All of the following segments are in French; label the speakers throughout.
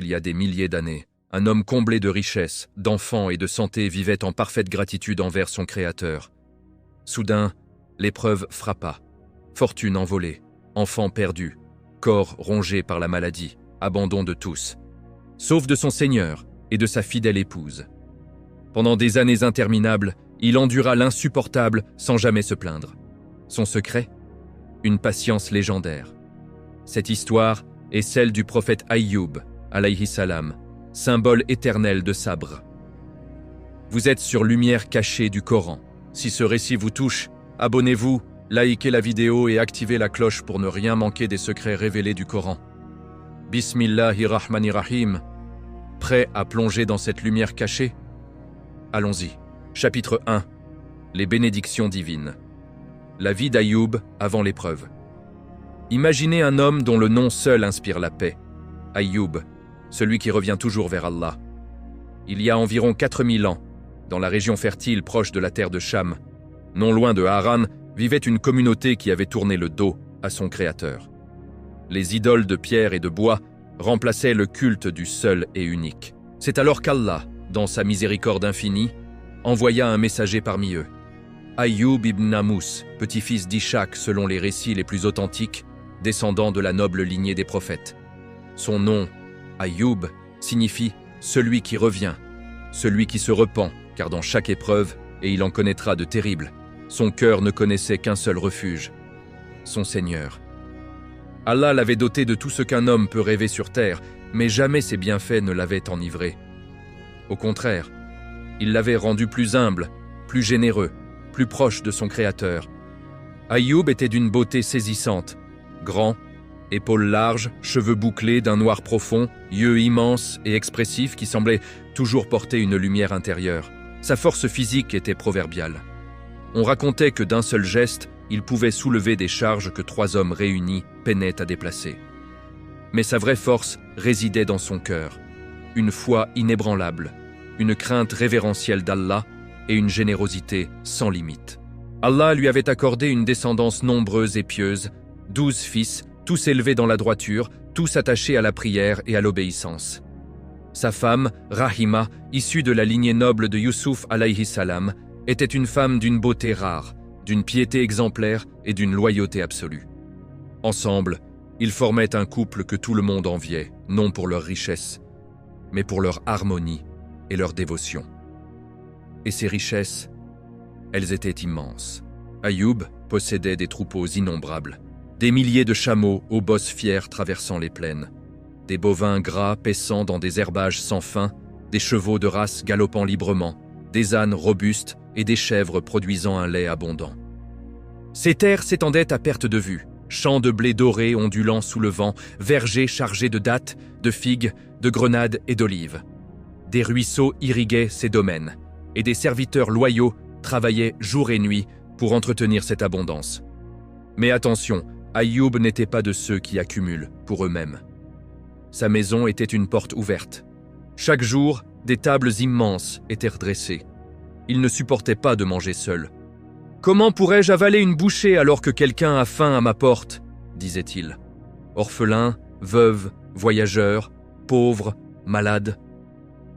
Speaker 1: il y a des milliers d'années, un homme comblé de richesses, d'enfants et de santé vivait en parfaite gratitude envers son Créateur. Soudain, l'épreuve frappa. Fortune envolée, enfants perdus, corps rongé par la maladie, abandon de tous, sauf de son Seigneur et de sa fidèle épouse. Pendant des années interminables, il endura l'insupportable sans jamais se plaindre. Son secret ? Une patience légendaire. Cette histoire est celle du prophète Ayyub, alayhi salam, symbole éternel de sabre. Vous êtes sur Lumière cachée du Coran. Si ce récit vous touche, abonnez-vous, likez la vidéo et activez la cloche pour ne rien manquer des secrets révélés du Coran. Bismillahirrahmanirrahim. Prêt à plonger dans cette lumière cachée ? Allons-y. Chapitre 1. Les bénédictions divines. La vie d'Ayoub avant l'épreuve. Imaginez un homme dont le nom seul inspire la paix. Ayoub, celui qui revient toujours vers Allah. Il y a environ 4000 ans, dans la région fertile proche de la terre de Cham, non loin de Haran, vivait une communauté qui avait tourné le dos à son Créateur. Les idoles de pierre et de bois remplaçaient le culte du seul et unique. C'est alors qu'Allah, dans sa miséricorde infinie, envoya un messager parmi eux. Ayyub ibn Namous, petit-fils d'Ishaq selon les récits les plus authentiques, descendant de la noble lignée des prophètes. Son nom, Ayyub, signifie « celui qui revient », celui qui se repent, car dans chaque épreuve, et il en connaîtra de terribles, son cœur ne connaissait qu'un seul refuge, son Seigneur. Allah l'avait doté de tout ce qu'un homme peut rêver sur terre, mais jamais ses bienfaits ne l'avaient enivré. Au contraire, il l'avait rendu plus humble, plus généreux, plus proche de son Créateur. Ayyub était d'une beauté saisissante, grand, épaules larges, cheveux bouclés d'un noir profond, yeux immenses et expressifs qui semblaient toujours porter une lumière intérieure. Sa force physique était proverbiale. On racontait que d'un seul geste, il pouvait soulever des charges que 3 hommes réunis peinaient à déplacer. Mais sa vraie force résidait dans son cœur, une foi inébranlable, une crainte révérentielle d'Allah et une générosité sans limite. Allah lui avait accordé une descendance nombreuse et pieuse, 12 fils, tous élevés dans la droiture, tous attachés à la prière et à l'obéissance. Sa femme, Rahima, issue de la lignée noble de Youssouf alayhi salam, était une femme d'une beauté rare, d'une piété exemplaire et d'une loyauté absolue. Ensemble, ils formaient un couple que tout le monde enviait, non pour leur richesse, mais pour leur harmonie et leur dévotion. Et ces richesses, elles étaient immenses. Ayyub possédait des troupeaux innombrables, des milliers de chameaux aux bosses fiers traversant les plaines, des bovins gras paissant dans des herbages sans fin, des chevaux de race galopant librement, des ânes robustes et des chèvres produisant un lait abondant. Ces terres s'étendaient à perte de vue, champs de blé doré ondulant sous le vent, vergers chargés de dattes, de figues, de grenades et d'olives. Des ruisseaux irriguaient ces domaines, et des serviteurs loyaux travaillaient jour et nuit pour entretenir cette abondance. Mais attention, Ayyub n'était pas de ceux qui accumulent pour eux-mêmes. Sa maison était une porte ouverte. Chaque jour, des tables immenses étaient redressées. Il ne supportait pas de manger seul. « Comment pourrais-je avaler une bouchée alors que quelqu'un a faim à ma porte ?» disait-il. Orphelins, veuves, voyageurs, pauvres, malades,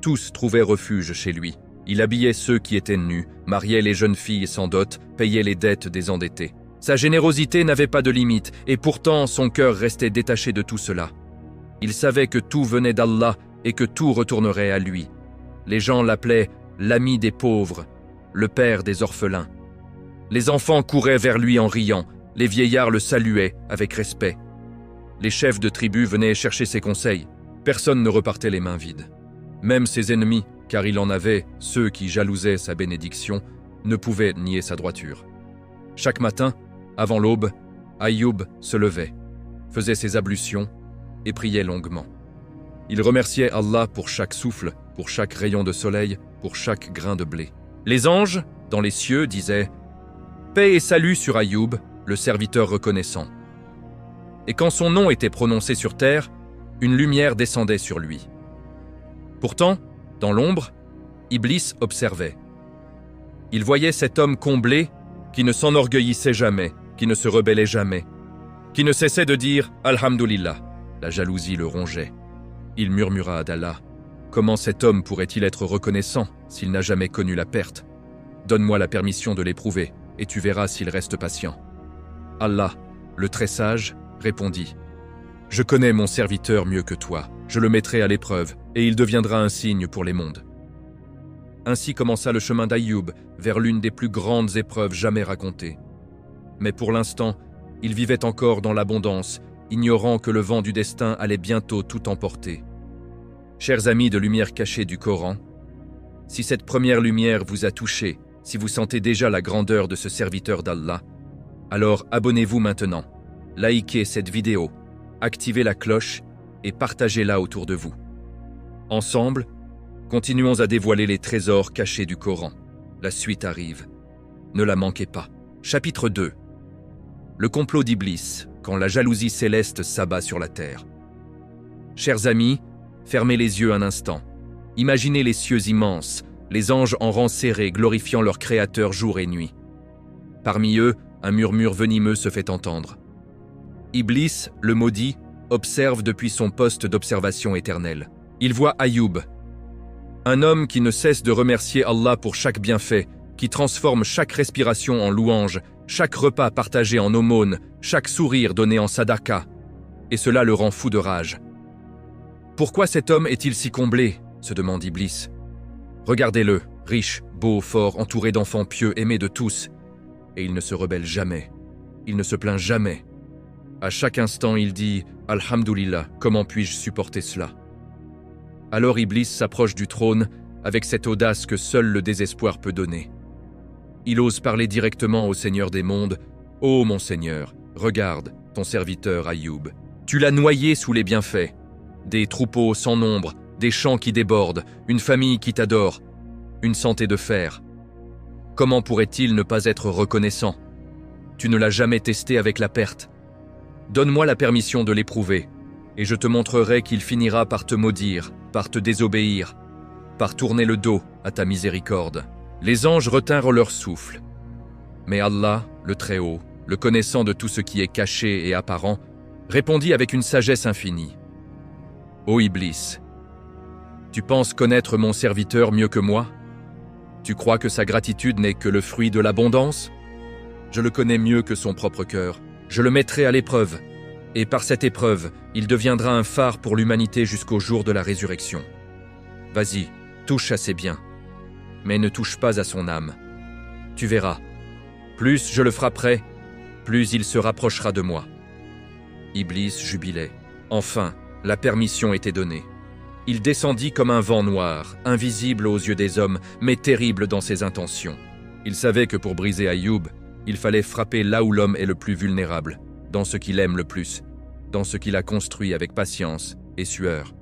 Speaker 1: tous trouvaient refuge chez lui. Il habillait ceux qui étaient nus, mariait les jeunes filles sans dot, payait les dettes des endettés. Sa générosité n'avait pas de limite, et pourtant son cœur restait détaché de tout cela. Il savait que tout venait d'Allah et que tout retournerait à lui. Les gens l'appelaient l'ami des pauvres, le père des orphelins. Les enfants couraient vers lui en riant, les vieillards le saluaient avec respect. Les chefs de tribu venaient chercher ses conseils. Personne ne repartait les mains vides. Même ses ennemis, car il en avait, ceux qui jalousaient sa bénédiction, ne pouvaient nier sa droiture. Chaque matin, avant l'aube, Ayyub se levait, faisait ses ablutions et priait longuement. Il remerciait Allah pour chaque souffle, pour chaque rayon de soleil, pour chaque grain de blé. Les anges, dans les cieux, disaient « Paix et salut sur Ayyub, le serviteur reconnaissant. » Et quand son nom était prononcé sur terre, une lumière descendait sur lui. Pourtant, dans l'ombre, Iblis observait. Il voyait cet homme comblé qui ne s'enorgueillissait jamais, qui ne se rebellait jamais, qui ne cessait de dire « Alhamdulillah ». La jalousie le rongeait. Il murmura d'Allah. Comment cet homme pourrait-il être reconnaissant s'il n'a jamais connu la perte? Donne-moi la permission de l'éprouver, et tu verras s'il reste patient. Allah, le très sage, répondit. Je connais mon serviteur mieux que toi, je le mettrai à l'épreuve, et il deviendra un signe pour les mondes. Ainsi commença le chemin d'Ayoub vers l'une des plus grandes épreuves jamais racontées. Mais pour l'instant, il vivait encore dans l'abondance, ignorant que le vent du destin allait bientôt tout emporter. Chers amis de Lumière cachée du Coran, si cette première lumière vous a touché, si vous sentez déjà la grandeur de ce serviteur d'Allah, alors abonnez-vous maintenant, likez cette vidéo, activez la cloche et partagez-la autour de vous. Ensemble, continuons à dévoiler les trésors cachés du Coran. La suite arrive. Ne la manquez pas. Chapitre 2. Le complot d'Iblis, quand la jalousie céleste s'abat sur la terre. Chers amis, fermez les yeux un instant. Imaginez les cieux immenses, les anges en rang serré glorifiant leur Créateur jour et nuit. Parmi eux, un murmure venimeux se fait entendre. Iblis, le maudit, observe depuis son poste d'observation éternelle. Il voit Ayoub, un homme qui ne cesse de remercier Allah pour chaque bienfait, qui transforme chaque respiration en louange, chaque repas partagé en aumône, chaque sourire donné en sadaqa, et cela le rend fou de rage. Pourquoi cet homme est-il si comblé? Se demande Iblis. Regardez-le, riche, beau, fort, entouré d'enfants pieux, aimé de tous, et il ne se rebelle jamais, il ne se plaint jamais. À chaque instant, il dit « Alhamdulillah, comment puis-je supporter cela ?» Alors Iblis s'approche du trône avec cette audace que seul le désespoir peut donner. Il ose parler directement au Seigneur des mondes. « Ô mon Seigneur, regarde ton serviteur Ayoub. Tu l'as noyé sous les bienfaits. Des troupeaux sans nombre, des champs qui débordent, une famille qui t'adore, une santé de fer. Comment pourrait-il ne pas être reconnaissant? Tu ne l'as jamais testé avec la perte. Donne-moi la permission de l'éprouver, et je te montrerai qu'il finira par te maudire, par te désobéir, par tourner le dos à ta miséricorde. » Les anges retinrent leur souffle. Mais Allah, le Très-Haut, le connaissant de tout ce qui est caché et apparent, répondit avec une sagesse infinie. « Ô Iblis, tu penses connaître mon serviteur mieux que moi? Tu crois que sa gratitude n'est que le fruit de l'abondance? Je le connais mieux que son propre cœur. Je le mettrai à l'épreuve, et par cette épreuve, il deviendra un phare pour l'humanité jusqu'au jour de la résurrection. Vas-y, touche à ses biens, mais ne touche pas à son âme. Tu verras, plus je le frapperai, plus il se rapprochera de moi. » Iblis jubilait. Enfin, la permission était donnée. Il descendit comme un vent noir, invisible aux yeux des hommes, mais terrible dans ses intentions. Il savait que pour briser Ayoub, il fallait frapper là où l'homme est le plus vulnérable, dans ce qu'il aime le plus, dans ce qu'il a construit avec patience et sueur.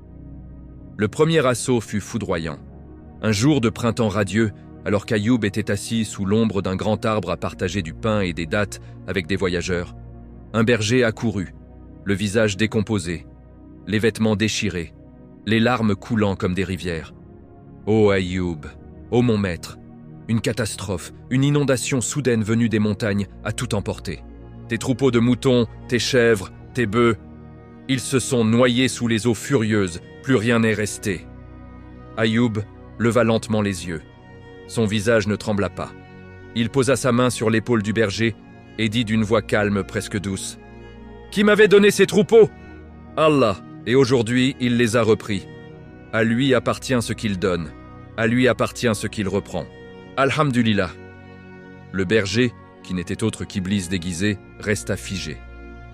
Speaker 1: Le premier assaut fut foudroyant. Un jour de printemps radieux, alors qu'Ayoub était assis sous l'ombre d'un grand arbre à partager du pain et des dattes avec des voyageurs, un berger accourut, le visage décomposé, les vêtements déchirés, les larmes coulant comme des rivières. « Ô Ayoub, ô mon maître, une catastrophe, une inondation soudaine venue des montagnes a tout emporté. Tes troupeaux de moutons, tes chèvres, tes bœufs, ils se sont noyés sous les eaux furieuses, plus rien n'est resté. » Ayoub leva lentement les yeux. Son visage ne trembla pas. Il posa sa main sur l'épaule du berger et dit d'une voix calme, presque douce, « Qui m'avait donné ces troupeaux? Allah, et aujourd'hui il les a repris. À lui appartient ce qu'il donne, à lui appartient ce qu'il reprend. Alhamdulillah. » Le berger, qui n'était autre qu'Iblis déguisé, resta figé.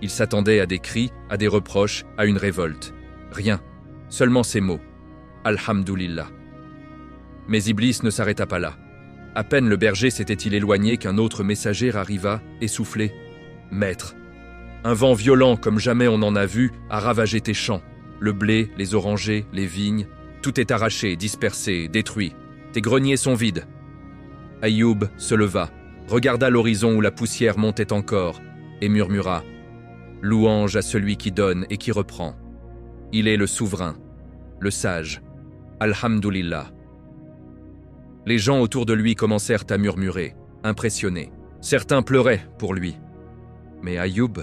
Speaker 1: Il s'attendait à des cris, à des reproches, à une révolte. Rien, seulement ces mots. Alhamdulillah. Mais Iblis ne s'arrêta pas là. À peine le berger s'était-il éloigné qu'un autre messager arriva, essoufflé. « Maître, un vent violent comme jamais on en a vu a ravagé tes champs. Le blé, les orangers, les vignes, tout est arraché, dispersé, détruit. Tes greniers sont vides. » Ayoub se leva, regarda l'horizon où la poussière montait encore, et murmura « Louange à celui qui donne et qui reprend. Il est le souverain, le sage. Alhamdulillah. » Les gens autour de lui commencèrent à murmurer, impressionnés. Certains pleuraient pour lui. Mais Ayoub,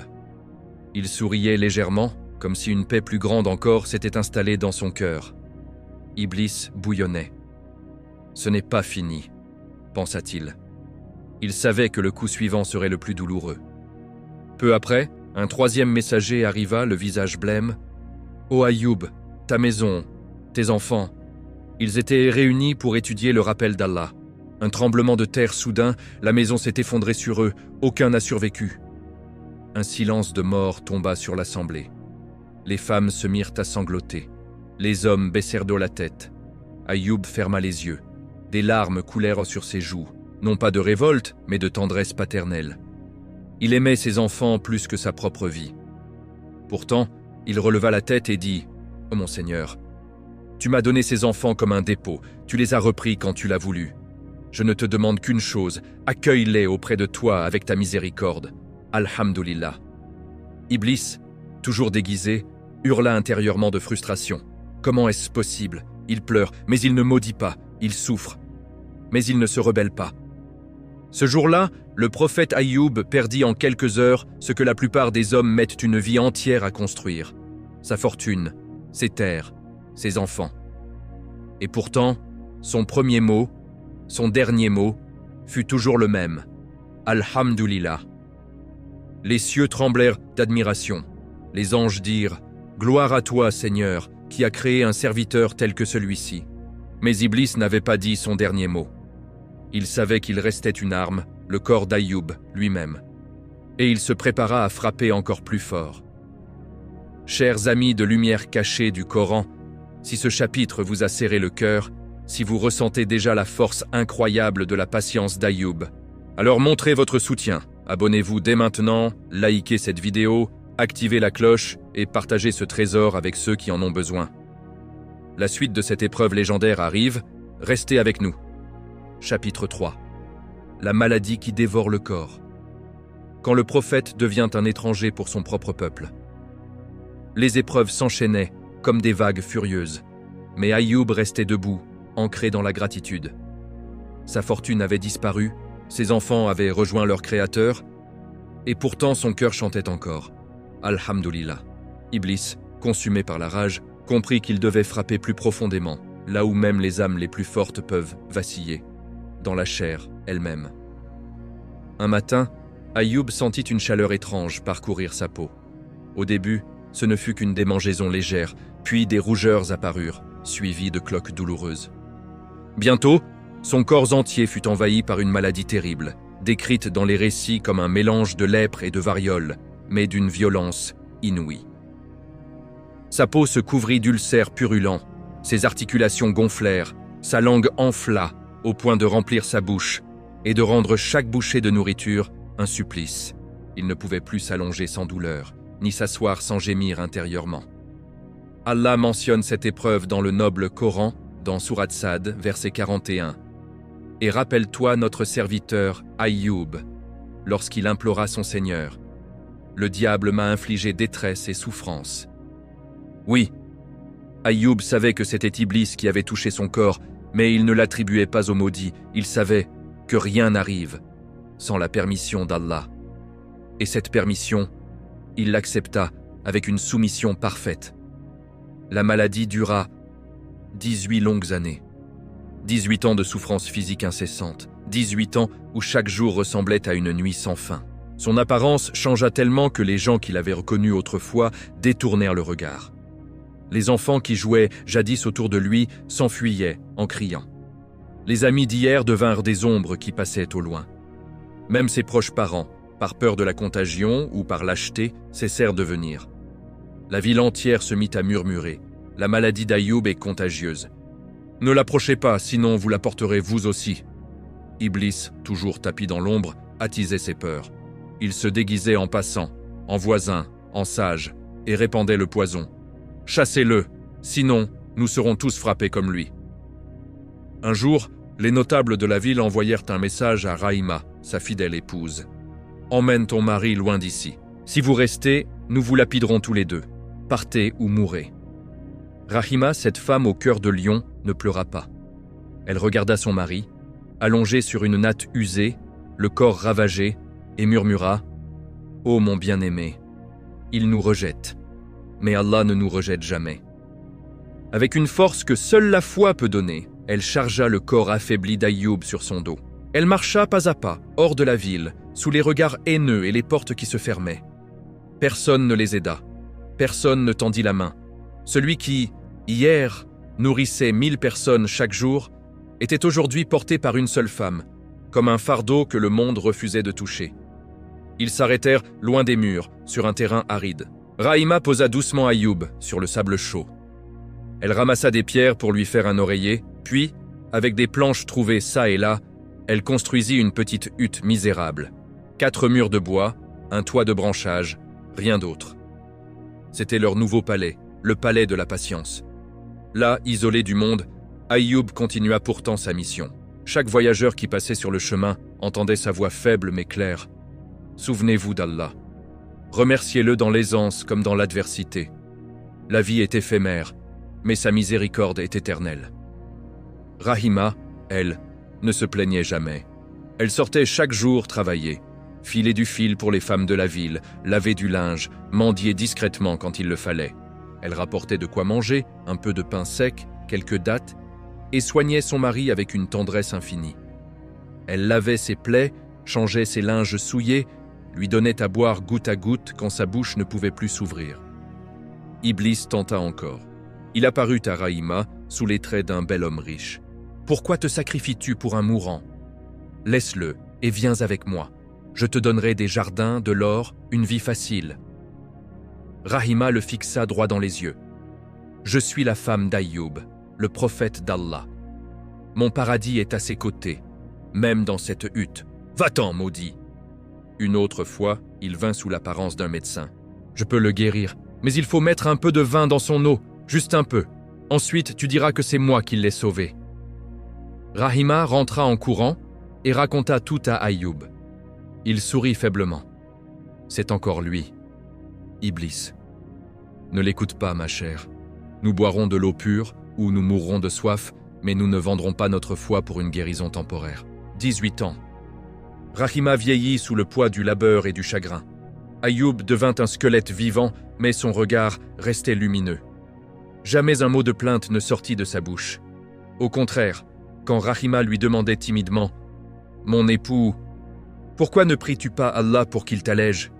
Speaker 1: il souriait légèrement, comme si une paix plus grande encore s'était installée dans son cœur. Iblis bouillonnait. « Ce n'est pas fini », pensa-t-il. Il savait que le coup suivant serait le plus douloureux. Peu après, un troisième messager arriva, le visage blême. « Ô Ayoub, ta maison, tes enfants », ils étaient réunis pour étudier le rappel d'Allah. Un tremblement de terre soudain, la maison s'est effondrée sur eux, aucun n'a survécu. Un silence de mort tomba sur l'assemblée. Les femmes se mirent à sangloter. Les hommes baissèrent d'eau la tête. Ayoub ferma les yeux. Des larmes coulèrent sur ses joues, non pas de révolte, mais de tendresse paternelle. Il aimait ses enfants plus que sa propre vie. Pourtant, il releva la tête et dit « Oh mon Seigneur, tu m'as donné ces enfants comme un dépôt, tu les as repris quand tu l'as voulu. Je ne te demande qu'une chose, accueille-les auprès de toi avec ta miséricorde. Alhamdulillah. » Iblis, toujours déguisé, hurla intérieurement de frustration. Comment est-ce possible? Il pleure, mais il ne maudit pas, il souffre. Mais il ne se rebelle pas. Ce jour-là, le prophète Ayoub perdit en quelques heures ce que la plupart des hommes mettent une vie entière à construire. Sa fortune, ses terres, ses enfants. Et pourtant, son premier mot, son dernier mot, fut toujours le même. Alhamdulillah. Les cieux tremblèrent d'admiration. Les anges dirent « Gloire à toi, Seigneur, qui a créé un serviteur tel que celui-ci. » Mais Iblis n'avait pas dit son dernier mot. Il savait qu'il restait une arme, le corps d'Ayoub lui-même. Et il se prépara à frapper encore plus fort. Chers amis de lumière cachée du Coran, si ce chapitre vous a serré le cœur, si vous ressentez déjà la force incroyable de la patience d'Ayoub, alors montrez votre soutien. Abonnez-vous dès maintenant, likez cette vidéo, activez la cloche et partagez ce trésor avec ceux qui en ont besoin. La suite de cette épreuve légendaire arrive, restez avec nous. Chapitre 3. La maladie qui dévore le corps. Quand le prophète devient un étranger pour son propre peuple. Les épreuves s'enchaînaient comme des vagues furieuses, mais Ayoub restait debout, ancré dans la gratitude. Sa fortune avait disparu, ses enfants avaient rejoint leur créateur, et pourtant son cœur chantait encore. Alhamdulillah. Iblis, consumé par la rage, comprit qu'il devait frapper plus profondément, là où même les âmes les plus fortes peuvent vaciller, dans la chair elle-même. Un matin, Ayoub sentit une chaleur étrange parcourir sa peau. Au début, ce ne fut qu'une démangeaison légère, puis des rougeurs apparurent, suivies de cloques douloureuses. Bientôt, son corps entier fut envahi par une maladie terrible, décrite dans les récits comme un mélange de lèpre et de variole, mais d'une violence inouïe. Sa peau se couvrit d'ulcères purulents, ses articulations gonflèrent, sa langue enfla au point de remplir sa bouche et de rendre chaque bouchée de nourriture un supplice. Il ne pouvait plus s'allonger sans douleur, ni s'asseoir sans gémir intérieurement. Allah mentionne cette épreuve dans le noble Coran, dans Sourate Sad, verset 41. « Et rappelle-toi notre serviteur Ayoub, lorsqu'il implora son Seigneur. Le diable m'a infligé détresse et souffrance. » Oui, Ayoub savait que c'était Iblis qui avait touché son corps, mais il ne l'attribuait pas au maudit. Il savait que rien n'arrive sans la permission d'Allah. Et cette permission, il l'accepta avec une soumission parfaite. La maladie dura 18 longues années. 18 ans de souffrance physique incessante. 18 ans où chaque jour ressemblait à une nuit sans fin. Son apparence changea tellement que les gens qui l'avaient reconnu autrefois détournèrent le regard. Les enfants qui jouaient jadis autour de lui s'enfuyaient en criant. Les amis d'hier devinrent des ombres qui passaient au loin. Même ses proches parents, par peur de la contagion ou par lâcheté, cessèrent de venir. La ville entière se mit à murmurer. La maladie d'Ayoub est contagieuse. Ne l'approchez pas, sinon vous la porterez vous aussi. Iblis, toujours tapi dans l'ombre, attisait ses peurs. Il se déguisait en passant, en voisin, en sage, et répandait le poison. Chassez-le, sinon nous serons tous frappés comme lui. Un jour, les notables de la ville envoyèrent un message à Rahima, sa fidèle épouse. « Emmène ton mari loin d'ici. Si vous restez, nous vous lapiderons tous les deux. Partez ou mourrez. » Rahima, cette femme au cœur de lion, ne pleura pas. Elle regarda son mari, allongé sur une natte usée, le corps ravagé, et murmura « Ô mon bien-aimé, il nous rejette. mais Allah ne nous rejette jamais. Avec une force que seule la foi peut donner, elle chargea le corps affaibli d'Ayoub sur son dos. Elle marcha pas à pas, hors de la ville, sous les regards haineux et les portes qui se fermaient. Personne ne les aida. Personne ne tendit la main. Celui qui, hier, nourrissait 1000 personnes chaque jour, était aujourd'hui porté par une seule femme, comme un fardeau que le monde refusait de toucher. Ils s'arrêtèrent loin des murs, sur un terrain aride. Rahima posa doucement Ayoub sur le sable chaud. Elle ramassa des pierres pour lui faire un oreiller, puis, avec des planches trouvées çà et là, elle construisit une petite hutte misérable. 4 murs de bois, un toit de branchages, rien d'autre. C'était leur nouveau palais, le palais de la patience. Là, isolé du monde, Ayoub continua pourtant sa mission. Chaque voyageur qui passait sur le chemin entendait sa voix faible mais claire. « Souvenez-vous d'Allah. Remerciez-le dans l'aisance comme dans l'adversité. La vie est éphémère, mais sa miséricorde est éternelle. » Rahima, elle, ne se plaignait jamais. Elle sortait chaque jour travailler, filer du fil pour les femmes de la ville, laver du linge, mendier discrètement quand il le fallait. Elle rapportait de quoi manger, un peu de pain sec, quelques dattes, et soignait son mari avec une tendresse infinie. Elle lavait ses plaies, changeait ses linges souillés, lui donnait à boire goutte à goutte quand sa bouche ne pouvait plus s'ouvrir. Iblis tenta encore. Il apparut à Rahima sous les traits d'un bel homme riche. « Pourquoi te sacrifies-tu pour un mourant? Laisse-le et viens avec moi. Je te donnerai des jardins, de l'or, une vie facile. » Rahima le fixa droit dans les yeux. « Je suis la femme d'Ayoub, le prophète d'Allah. Mon paradis est à ses côtés, même dans cette hutte. Va-t'en, maudit !» Une autre fois, il vint sous l'apparence d'un médecin. « Je peux le guérir, mais il faut mettre un peu de vin dans son eau, juste un peu. Ensuite, tu diras que c'est moi qui l'ai sauvé. » Rahima rentra en courant et raconta tout à Ayoub. Il sourit faiblement. « C'est encore lui. Iblis. Ne l'écoute pas, ma chère. Nous boirons de l'eau pure ou nous mourrons de soif, mais nous ne vendrons pas notre foi pour une guérison temporaire. » 18 ans. Rahima vieillit sous le poids du labeur et du chagrin. Ayoub devint un squelette vivant, mais son regard restait lumineux. Jamais un mot de plainte ne sortit de sa bouche. Au contraire, quand Rahima lui demandait timidement « Mon époux, pourquoi ne pries-tu pas Allah pour qu'il t'allège ?»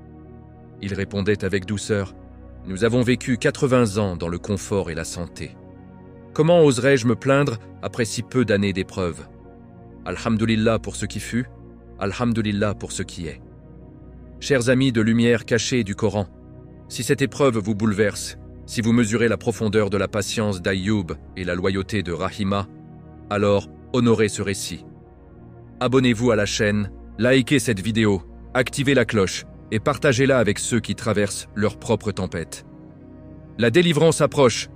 Speaker 1: Il répondait avec douceur « Nous avons vécu 80 ans dans le confort et la santé. Comment oserais-je me plaindre après si peu d'années d'épreuves? Alhamdulillah pour ce qui fut, Alhamdulillah pour ce qui est. » Chers amis de lumière cachée du Coran, si cette épreuve vous bouleverse, si vous mesurez la profondeur de la patience d'Ayoub et la loyauté de Rahima, alors honorez ce récit. Abonnez-vous à la chaîne, likez cette vidéo, activez la cloche et partagez-la avec ceux qui traversent leur propre tempête. La délivrance approche.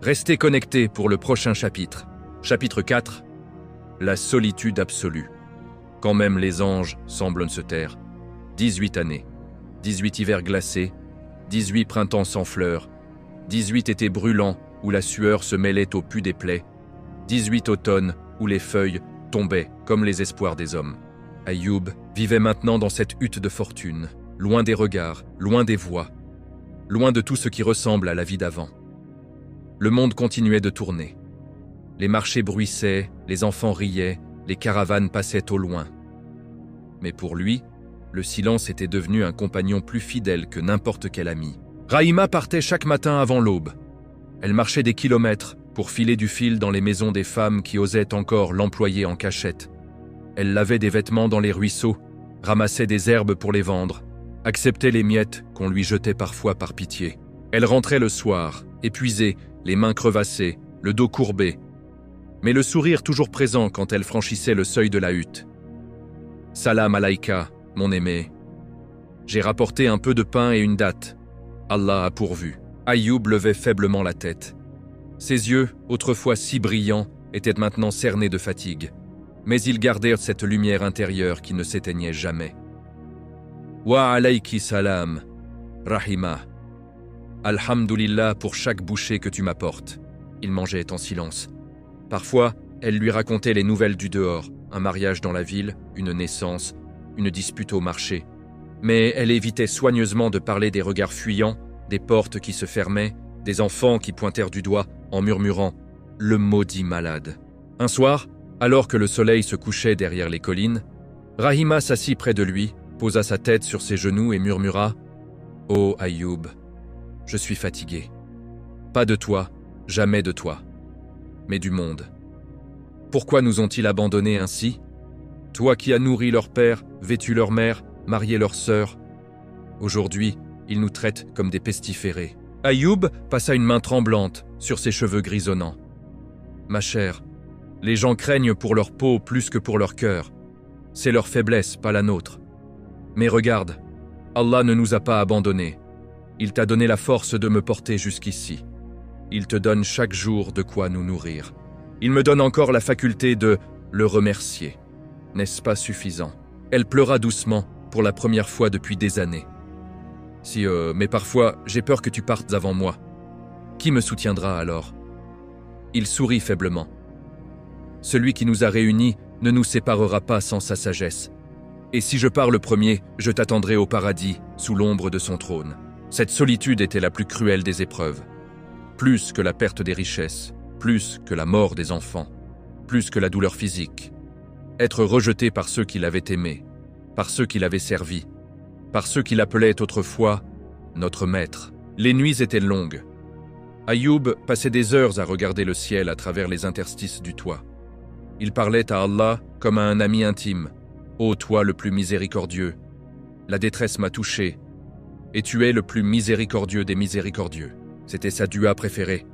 Speaker 1: Restez connectés pour le prochain chapitre. Chapitre 4. La solitude absolue. Quand même les anges semblent se taire. 18 années, 18 hivers glacés, 18 printemps sans fleurs, 18 étés brûlants où la sueur se mêlait au pus des plaies, 18 automnes où les feuilles tombaient comme les espoirs des hommes. Ayoub vivait maintenant dans cette hutte de fortune, loin des regards, loin des voix, loin de tout ce qui ressemble à la vie d'avant. Le monde continuait de tourner. Les marchés bruissaient, les enfants riaient, les caravanes passaient au loin. Mais pour lui, le silence était devenu un compagnon plus fidèle que n'importe quel ami. Rahima partait chaque matin avant l'aube. Elle marchait des kilomètres pour filer du fil dans les maisons des femmes qui osaient encore l'employer en cachette. Elle lavait des vêtements dans les ruisseaux, ramassait des herbes pour les vendre, acceptait les miettes qu'on lui jetait parfois par pitié. Elle rentrait le soir, épuisée, les mains crevassées, le dos courbé, mais le sourire toujours présent quand elle franchissait le seuil de la hutte. « Salam alaïka, mon aimé. J'ai rapporté un peu de pain et une datte. Allah a pourvu. » Ayoub levait faiblement la tête. Ses yeux, autrefois si brillants, étaient maintenant cernés de fatigue, mais ils gardèrent cette lumière intérieure qui ne s'éteignait jamais. « Wa alayki salam, Rahima. Alhamdulillah pour chaque bouchée que tu m'apportes. » Il mangeait en silence. Parfois, elle lui racontait les nouvelles du dehors, un mariage dans la ville, une naissance, une dispute au marché. Mais elle évitait soigneusement de parler des regards fuyants, des portes qui se fermaient, des enfants qui pointèrent du doigt en murmurant « le maudit malade ». Un soir, alors que le soleil se couchait derrière les collines, Rahima s'assit près de lui, posa sa tête sur ses genoux et murmura « Ô Ayoub, je suis fatigué. Pas de toi, jamais de toi, mais du monde. Pourquoi nous ont-ils abandonnés ainsi? Toi qui as nourri leur père, vêtu leur mère, marié leur sœur. Aujourd'hui, ils nous traitent comme des pestiférés. » Ayoub passa une main tremblante sur ses cheveux grisonnants. « Ma chère, les gens craignent pour leur peau plus que pour leur cœur. C'est leur faiblesse, pas la nôtre. Mais regarde, Allah ne nous a pas abandonnés. Il t'a donné la force de me porter jusqu'ici. Il te donne chaque jour de quoi nous nourrir. Il me donne encore la faculté de le remercier. N'est-ce pas suffisant? » Elle pleura doucement pour la première fois depuis des années. « Mais parfois, j'ai peur que tu partes avant moi. Qui me soutiendra alors ?» Il sourit faiblement. « Celui qui nous a réunis ne nous séparera pas sans sa sagesse. Et si je pars le premier, je t'attendrai au paradis, sous l'ombre de son trône. » Cette solitude était la plus cruelle des épreuves. Plus que la perte des richesses, plus que la mort des enfants, plus que la douleur physique. Être rejeté par ceux qui l'avaient aimé, par ceux qui l'avaient servi, par ceux qui l'appelaient autrefois notre maître. Les nuits étaient longues. Ayoub passait des heures à regarder le ciel à travers les interstices du toit. Il parlait à Allah comme à un ami intime. « Ô toi le plus miséricordieux, la détresse m'a touché, et tu es le plus miséricordieux des miséricordieux. » C'était sa dua préférée.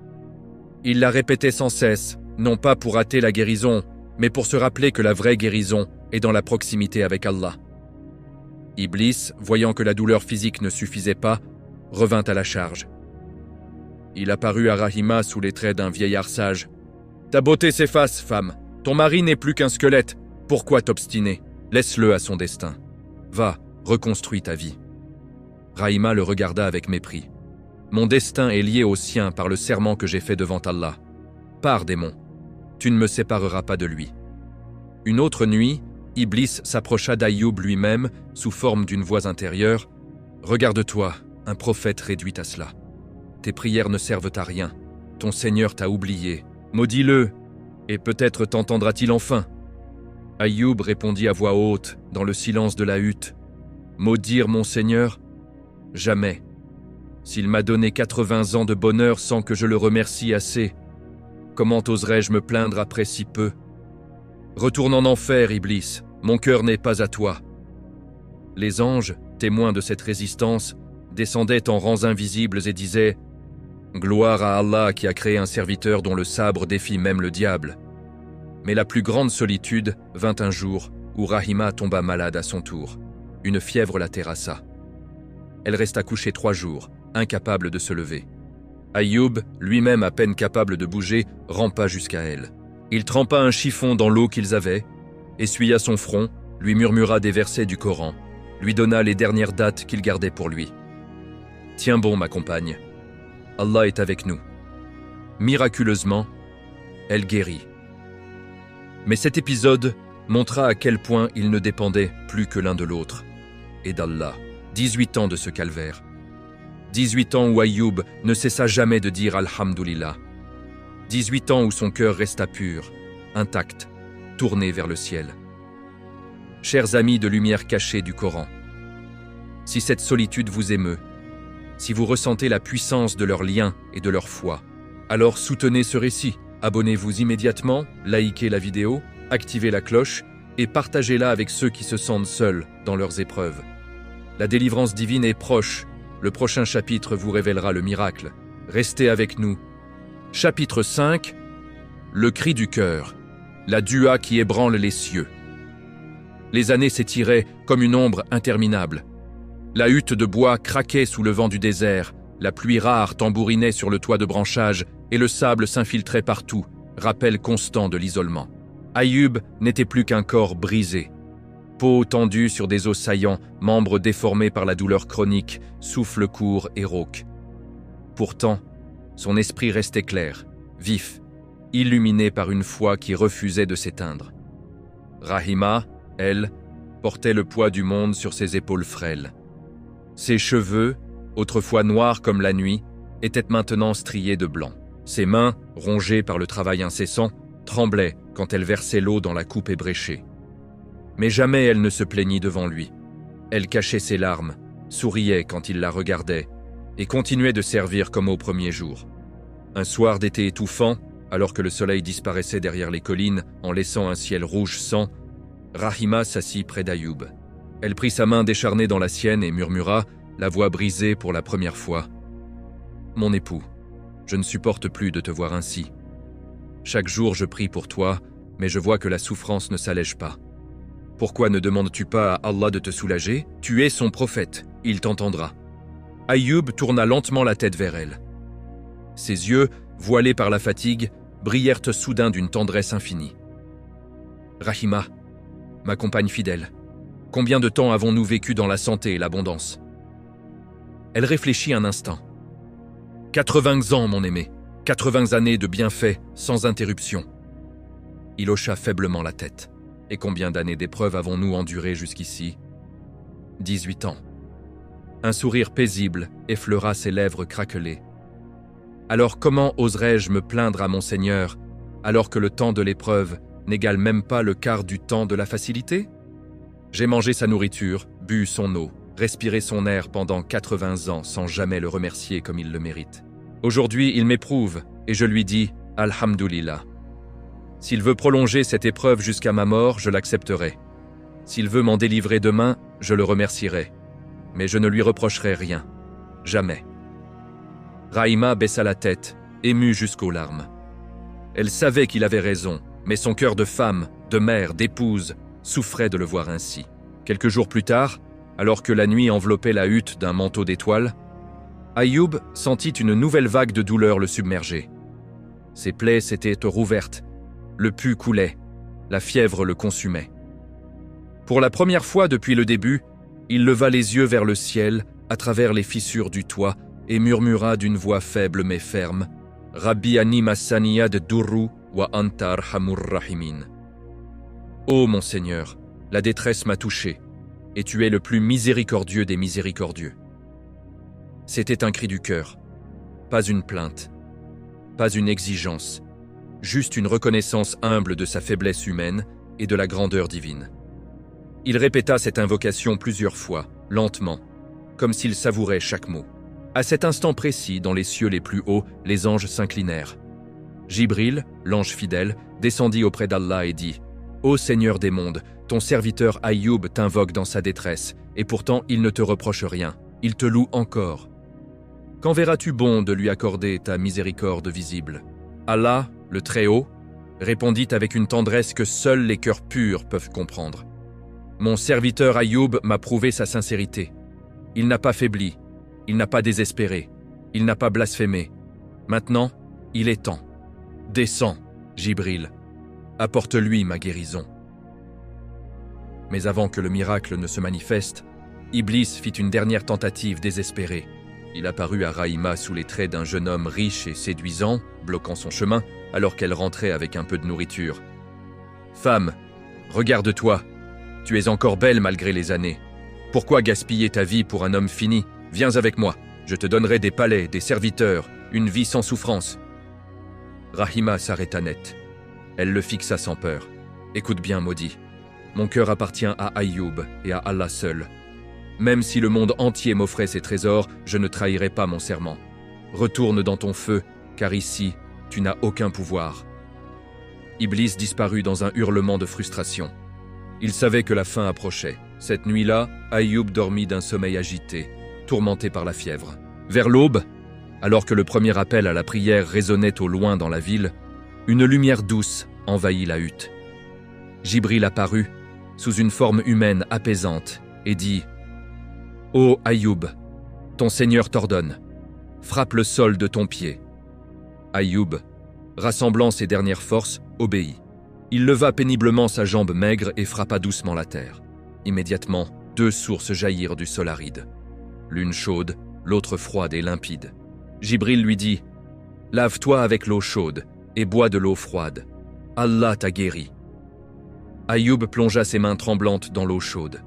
Speaker 1: Il la répétait sans cesse, non pas pour hâter la guérison, mais pour se rappeler que la vraie guérison est dans la proximité avec Allah. Iblis, voyant que la douleur physique ne suffisait pas, revint à la charge. Il apparut à Rahima sous les traits d'un vieillard sage. « Ta beauté s'efface, femme. Ton mari n'est plus qu'un squelette. Pourquoi t'obstiner? Laisse-le à son destin. Va, reconstruis ta vie. » Rahima le regarda avec mépris. « Mon destin est lié au sien par le serment que j'ai fait devant Allah. Pars, démon. Tu ne me sépareras pas de lui. » Une autre nuit, Iblis s'approcha d'Ayoub lui-même sous forme d'une voix intérieure. « Regarde-toi, un prophète réduit à cela. Tes prières ne servent à rien. Ton Seigneur t'a oublié. Maudis-le, et peut-être t'entendra-t-il enfin. » Ayoub répondit à voix haute, dans le silence de la hutte. « Maudire mon Seigneur? Jamais. S'il m'a donné 80 ans de bonheur sans que je le remercie assez, comment oserais-je me plaindre après si peu? Retourne en enfer, Iblis, mon cœur n'est pas à toi. » Les anges, témoins de cette résistance, descendaient en rangs invisibles et disaient « Gloire à Allah qui a créé un serviteur dont le sabre défie même le diable. » Mais la plus grande solitude vint un jour où Rahima tomba malade à son tour. Une fièvre la terrassa. Elle resta couchée 3 jours, incapable de se lever. Ayoub, lui-même à peine capable de bouger, rampa jusqu'à elle. Il trempa un chiffon dans l'eau qu'ils avaient, essuya son front, lui murmura des versets du Coran, lui donna les dernières dates qu'il gardait pour lui. « Tiens bon, ma compagne, Allah est avec nous. » Miraculeusement, elle guérit. Mais cet épisode montra à quel point ils ne dépendaient plus que l'un de l'autre et d'Allah. 18 ans de ce calvaire. 18 ans où Ayoub ne cessa jamais de dire Alhamdulillah. 18 ans où son cœur resta pur, intact, tourné vers le ciel. Chers amis de lumière cachée du Coran, si cette solitude vous émeut, si vous ressentez la puissance de leurs liens et de leur foi, alors soutenez ce récit. Abonnez-vous immédiatement, likez la vidéo, activez la cloche et partagez-la avec ceux qui se sentent seuls dans leurs épreuves. La délivrance divine est proche. Le prochain chapitre vous révélera le miracle. Restez avec nous. Chapitre 5. Le cri du cœur. La dua qui ébranle les cieux. Les années s'étiraient comme une ombre interminable. La hutte de bois craquait sous le vent du désert. La pluie rare tambourinait sur le toit de branchage et le sable s'infiltrait partout, rappel constant de l'isolement. Ayoub n'était plus qu'un corps brisé. Peau tendue sur des os saillants, membres déformés par la douleur chronique, souffle court et rauque. Pourtant, son esprit restait clair, vif, illuminé par une foi qui refusait de s'éteindre. Rahima, elle, portait le poids du monde sur ses épaules frêles. Ses cheveux, autrefois noires comme la nuit, étaient maintenant striées de blanc. Ses mains, rongées par le travail incessant, tremblaient quand elle versait l'eau dans la coupe ébréchée. Mais jamais elle ne se plaignit devant lui. Elle cachait ses larmes, souriait quand il la regardait et continuait de servir comme au premier jour. Un soir d'été étouffant, alors que le soleil disparaissait derrière les collines en laissant un ciel rouge sang, Rahima s'assit près d'Ayoub. Elle prit sa main décharnée dans la sienne et murmura, la voix brisée pour la première fois. « Mon époux, je ne supporte plus de te voir ainsi. Chaque jour je prie pour toi, mais je vois que la souffrance ne s'allège pas. Pourquoi ne demandes-tu pas à Allah de te soulager? Tu es son prophète, il t'entendra. » Ayoub tourna lentement la tête vers elle. Ses yeux, voilés par la fatigue, brillèrent soudain d'une tendresse infinie. « Rahima, ma compagne fidèle, combien de temps avons-nous vécu dans la santé et l'abondance ?» Elle réfléchit un instant. « 80 ans, mon aimé, 80 années de bienfaits, sans interruption. » Il hocha faiblement la tête. « Et combien d'années d'épreuves avons-nous endurées jusqu'ici ?» 18 ans. Un sourire paisible effleura ses lèvres craquelées. « Alors comment oserais-je me plaindre à mon Seigneur, alors que le temps de l'épreuve n'égale même pas le quart du temps de la facilité? J'ai mangé sa nourriture, bu son eau, respiré son air pendant 80 ans sans jamais le remercier comme il le mérite. Aujourd'hui, il m'éprouve et je lui dis « Alhamdulillah ». S'il veut prolonger cette épreuve jusqu'à ma mort, je l'accepterai. S'il veut m'en délivrer demain, je le remercierai. Mais je ne lui reprocherai rien. Jamais. Rahima baissa la tête, émue jusqu'aux larmes. Elle savait qu'il avait raison, mais son cœur de femme, de mère, d'épouse, souffrait de le voir ainsi. Quelques jours plus tard, alors que la nuit enveloppait la hutte d'un manteau d'étoiles, Ayoub sentit une nouvelle vague de douleur le submerger. Ses plaies s'étaient rouvertes, le pus coulait, la fièvre le consumait. Pour la première fois depuis le début, il leva les yeux vers le ciel, à travers les fissures du toit, et murmura d'une voix faible mais ferme « Rabbi ani massaniya de durru wa anta arhamur rahimin » « Ô mon Seigneur, la détresse m'a touché, et tu es le plus miséricordieux des miséricordieux. » C'était un cri du cœur, pas une plainte, pas une exigence, juste une reconnaissance humble de sa faiblesse humaine et de la grandeur divine. Il répéta cette invocation plusieurs fois, lentement, comme s'il savourait chaque mot. À cet instant précis, dans les cieux les plus hauts, les anges s'inclinèrent. Jibril, l'ange fidèle, descendit auprès d'Allah et dit « Ô Seigneur des mondes, ton serviteur Ayoub t'invoque dans sa détresse, et pourtant il ne te reproche rien, il te loue encore. Quand verras-tu bon de lui accorder ta miséricorde visible ?» Allah, le Très-Haut, répondit avec une tendresse que seuls les cœurs purs peuvent comprendre. « Mon serviteur Ayoub m'a prouvé sa sincérité. Il n'a pas faibli, il n'a pas désespéré, il n'a pas blasphémé. Maintenant, il est temps. Descends, Jibril. Apporte-lui ma guérison. » Mais avant que le miracle ne se manifeste, Iblis fit une dernière tentative désespérée. Il apparut à Rahima sous les traits d'un jeune homme riche et séduisant, bloquant son chemin, alors qu'elle rentrait avec un peu de nourriture. « Femme, regarde-toi, tu es encore belle malgré les années. Pourquoi gaspiller ta vie pour un homme fini? Viens avec moi, je te donnerai des palais, des serviteurs, une vie sans souffrance. » Rahima s'arrêta net. Elle le fixa sans peur. « Écoute bien, maudit. Mon cœur appartient à Ayoub et à Allah seul. Même si le monde entier m'offrait ses trésors, je ne trahirai pas mon serment. Retourne dans ton feu, car ici, tu n'as aucun pouvoir. » Iblis disparut dans un hurlement de frustration. Il savait que la fin approchait. Cette nuit-là, Ayoub dormit d'un sommeil agité, tourmenté par la fièvre. Vers l'aube, alors que le premier appel à la prière résonnait au loin dans la ville, une lumière douce envahit la hutte. Jibril apparut, sous une forme humaine apaisante, et dit « Ô Ayoub, ton Seigneur t'ordonne, frappe le sol de ton pied. » Ayoub, rassemblant ses dernières forces, obéit. Il leva péniblement sa jambe maigre et frappa doucement la terre. Immédiatement, 2 sources jaillirent du sol aride. L'une chaude, l'autre froide et limpide. Jibril lui dit « Lave-toi avec l'eau chaude et bois de l'eau froide. Allah t'a guéri. » Ayoub plongea ses mains tremblantes dans l'eau chaude.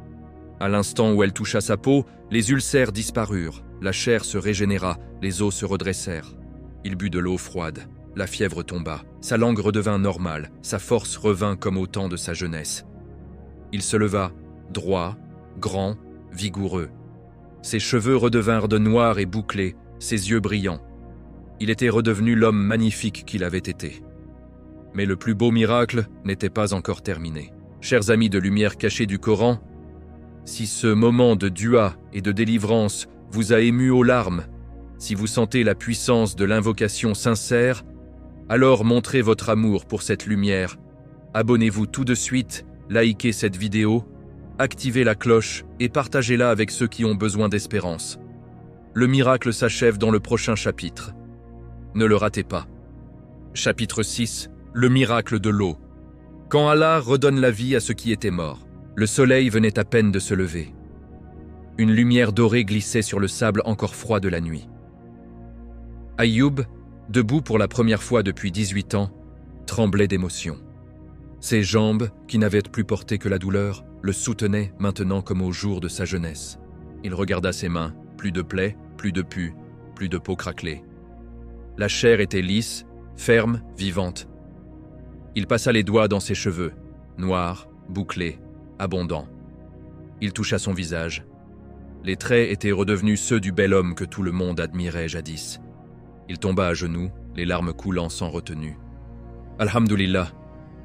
Speaker 1: À l'instant où elle toucha sa peau, les ulcères disparurent, la chair se régénéra, les os se redressèrent. Il but de l'eau froide, la fièvre tomba, sa langue redevint normale, sa force revint comme au temps de sa jeunesse. Il se leva, droit, grand, vigoureux. Ses cheveux redevinrent de noir et bouclés, ses yeux brillants. Il était redevenu l'homme magnifique qu'il avait été. Mais le plus beau miracle n'était pas encore terminé. Chers amis de lumière cachée du Coran, si ce moment de dua et de délivrance vous a ému aux larmes, si vous sentez la puissance de l'invocation sincère, alors montrez votre amour pour cette lumière. Abonnez-vous tout de suite, likez cette vidéo, activez la cloche et partagez-la avec ceux qui ont besoin d'espérance. Le miracle s'achève dans le prochain chapitre. Ne le ratez pas. Chapitre 6. Le miracle de l'eau. Quand Allah redonne la vie à ceux qui étaient morts, le soleil venait à peine de se lever. Une lumière dorée glissait sur le sable encore froid de la nuit. Ayoub, debout pour la première fois depuis 18 ans, tremblait d'émotion. Ses jambes, qui n'avaient plus porté que la douleur, le soutenaient maintenant comme au jour de sa jeunesse. Il regarda ses mains, plus de plaies, plus de pus, plus de peau craquelée. La chair était lisse, ferme, vivante. Il passa les doigts dans ses cheveux, noirs, bouclés, abondants. Il toucha son visage. Les traits étaient redevenus ceux du bel homme que tout le monde admirait jadis. Il tomba à genoux, les larmes coulant sans retenue. « Alhamdulillah,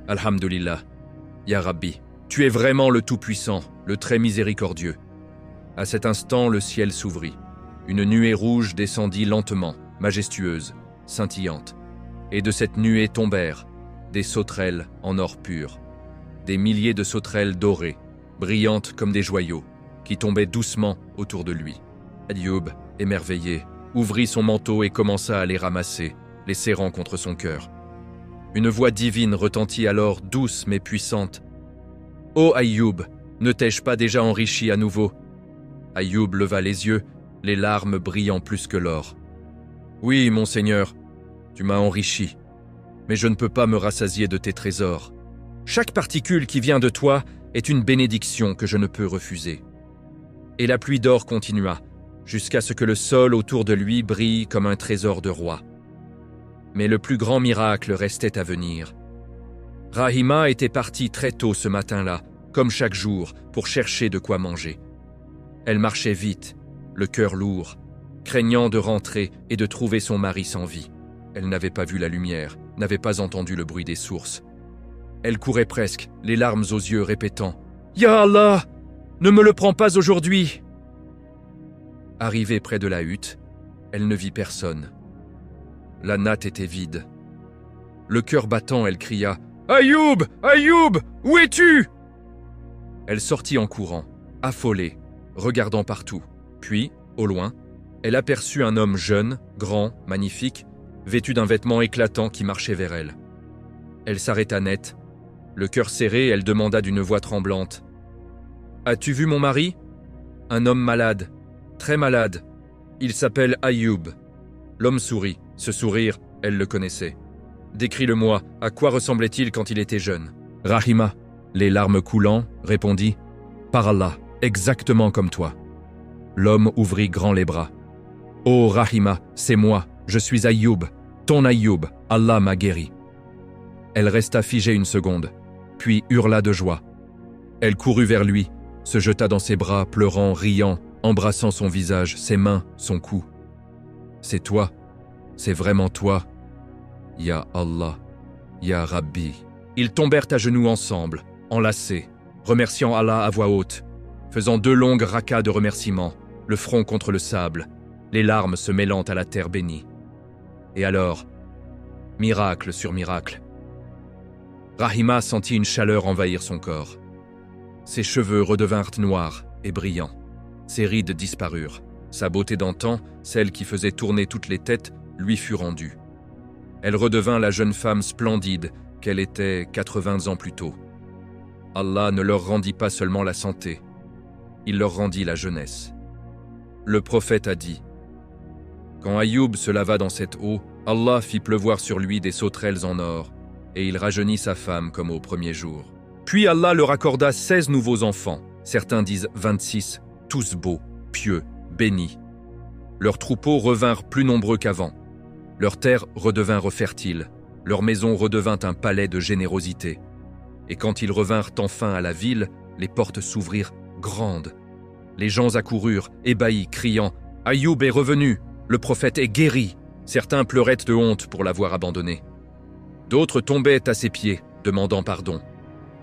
Speaker 1: Alhamdulillah, Ya Rabbi, tu es vraiment le Tout-Puissant, le très miséricordieux. » À cet instant, le ciel s'ouvrit. Une nuée rouge descendit lentement, majestueuse, scintillante. Et de cette nuée tombèrent des sauterelles en or pur, des milliers de sauterelles dorées, brillantes comme des joyaux, qui tombaient doucement autour de lui. Ayoub, émerveillé, ouvrit son manteau et commença à les ramasser, les serrant contre son cœur. Une voix divine retentit alors, douce mais puissante. « Ô Ayoub, ne t'ai-je pas déjà enrichi à nouveau ?» Ayoub leva les yeux, les larmes brillant plus que l'or. « Oui, mon Seigneur, tu m'as enrichi, mais je ne peux pas me rassasier de tes trésors. Chaque particule qui vient de toi est une bénédiction que je ne peux refuser. » Et la pluie d'or continua, jusqu'à ce que le sol autour de lui brille comme un trésor de roi. Mais le plus grand miracle restait à venir. Rahima était partie très tôt ce matin-là, comme chaque jour, pour chercher de quoi manger. Elle marchait vite, le cœur lourd, craignant de rentrer et de trouver son mari sans vie. Elle n'avait pas vu la lumière, n'avait pas entendu le bruit des sources. Elle courait presque, les larmes aux yeux, répétant « Ya Allah, ne me le prends pas aujourd'hui !» Arrivée près de la hutte, elle ne vit personne. La natte était vide. Le cœur battant, elle cria « Ayoub, Ayoub, où es-tu » Elle sortit en courant, affolée, regardant partout. Puis, au loin, elle aperçut un homme jeune, grand, magnifique, vêtu d'un vêtement éclatant qui marchait vers elle. Elle s'arrêta net. Le cœur serré, elle demanda d'une voix tremblante « As-tu vu mon mari ?»« Un homme malade, très malade. Il s'appelle Ayoub. » L'homme sourit. Ce sourire, elle le connaissait. « Décris-le-moi, à quoi ressemblait-il quand il était jeune ?» Rahima, les larmes coulant, répondit « Par Allah, exactement comme toi. » L'homme ouvrit grand les bras. « Oh Rahima, c'est moi, je suis Ayoub, ton Ayoub, Allah m'a guéri. » Elle resta figée une seconde, puis hurla de joie. Elle courut vers lui, se jeta dans ses bras, pleurant, riant, embrassant son visage, ses mains, son cou. « C'est toi, c'est vraiment toi, Ya Allah, Ya Rabbi. » Ils tombèrent à genoux ensemble, enlacés, remerciant Allah à voix haute, faisant 2 longues rakas de remerciements, le front contre le sable, les larmes se mêlant à la terre bénie. Et alors, miracle sur miracle. Rahima sentit une chaleur envahir son corps. Ses cheveux redevinrent noirs et brillants. Ses rides disparurent. Sa beauté d'antan, celle qui faisait tourner toutes les têtes, lui fut rendue. Elle redevint la jeune femme splendide qu'elle était 80 ans plus tôt. Allah ne leur rendit pas seulement la santé, il leur rendit la jeunesse. Le prophète a dit « Quand Ayoub se lava dans cette eau, Allah fit pleuvoir sur lui des sauterelles en or, et il rajeunit sa femme comme au premier jour. Puis Allah leur accorda 16 nouveaux enfants, Certains disent 26, tous beaux, pieux, bénis. Leurs troupeaux revinrent plus nombreux qu'avant. Leur terre redevint fertile. Leur maison redevint un palais de générosité. Et quand ils revinrent enfin à la ville, les portes s'ouvrirent grandes. Les gens accoururent, ébahis, criant « Ayoub est revenu, le prophète est guéri !» Certains pleuraient de honte pour l'avoir abandonné. D'autres tombaient à ses pieds, demandant pardon.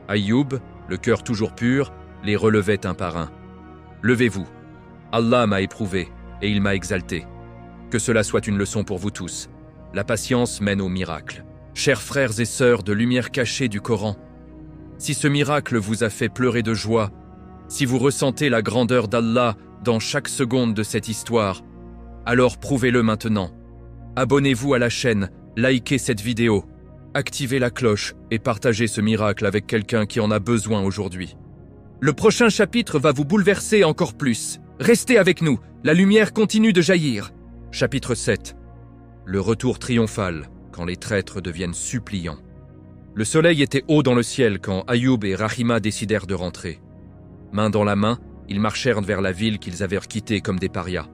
Speaker 1: Ayoub, le cœur toujours pur, les relevait un par un. « Levez-vous, Allah m'a éprouvé et il m'a exalté. Que cela soit une leçon pour vous tous. La patience mène au miracle. Chers frères et sœurs de lumière cachée du Coran, si ce miracle vous a fait pleurer de joie, si vous ressentez la grandeur d'Allah dans chaque seconde de cette histoire, alors prouvez-le maintenant. Abonnez-vous à la chaîne, likez cette vidéo, activez la cloche et partagez ce miracle avec quelqu'un qui en a besoin aujourd'hui. Le prochain chapitre va vous bouleverser encore plus. Restez avec nous, la lumière continue de jaillir. Chapitre 7. Le retour triomphal, quand les traîtres deviennent suppliants. Le soleil était haut dans le ciel quand Ayoub et Rahima décidèrent de rentrer. Main dans la main, ils marchèrent vers la ville qu'ils avaient quittée comme des parias.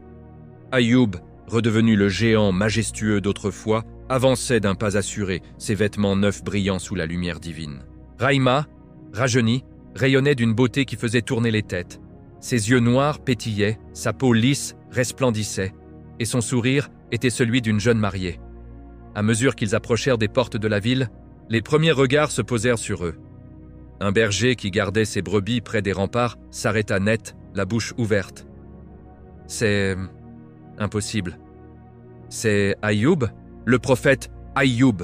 Speaker 1: Ayoub, redevenu le géant majestueux d'autrefois, avançait d'un pas assuré, ses vêtements neufs brillant sous la lumière divine. Rahima, rajeunie, rayonnait d'une beauté qui faisait tourner les têtes. Ses yeux noirs pétillaient, sa peau lisse resplendissait, et son sourire était celui d'une jeune mariée. À mesure qu'ils approchèrent des portes de la ville, les premiers regards se posèrent sur eux. Un berger qui gardait ses brebis près des remparts s'arrêta net, la bouche ouverte. « C'est... impossible. C'est Ayoub, le prophète Ayoub. »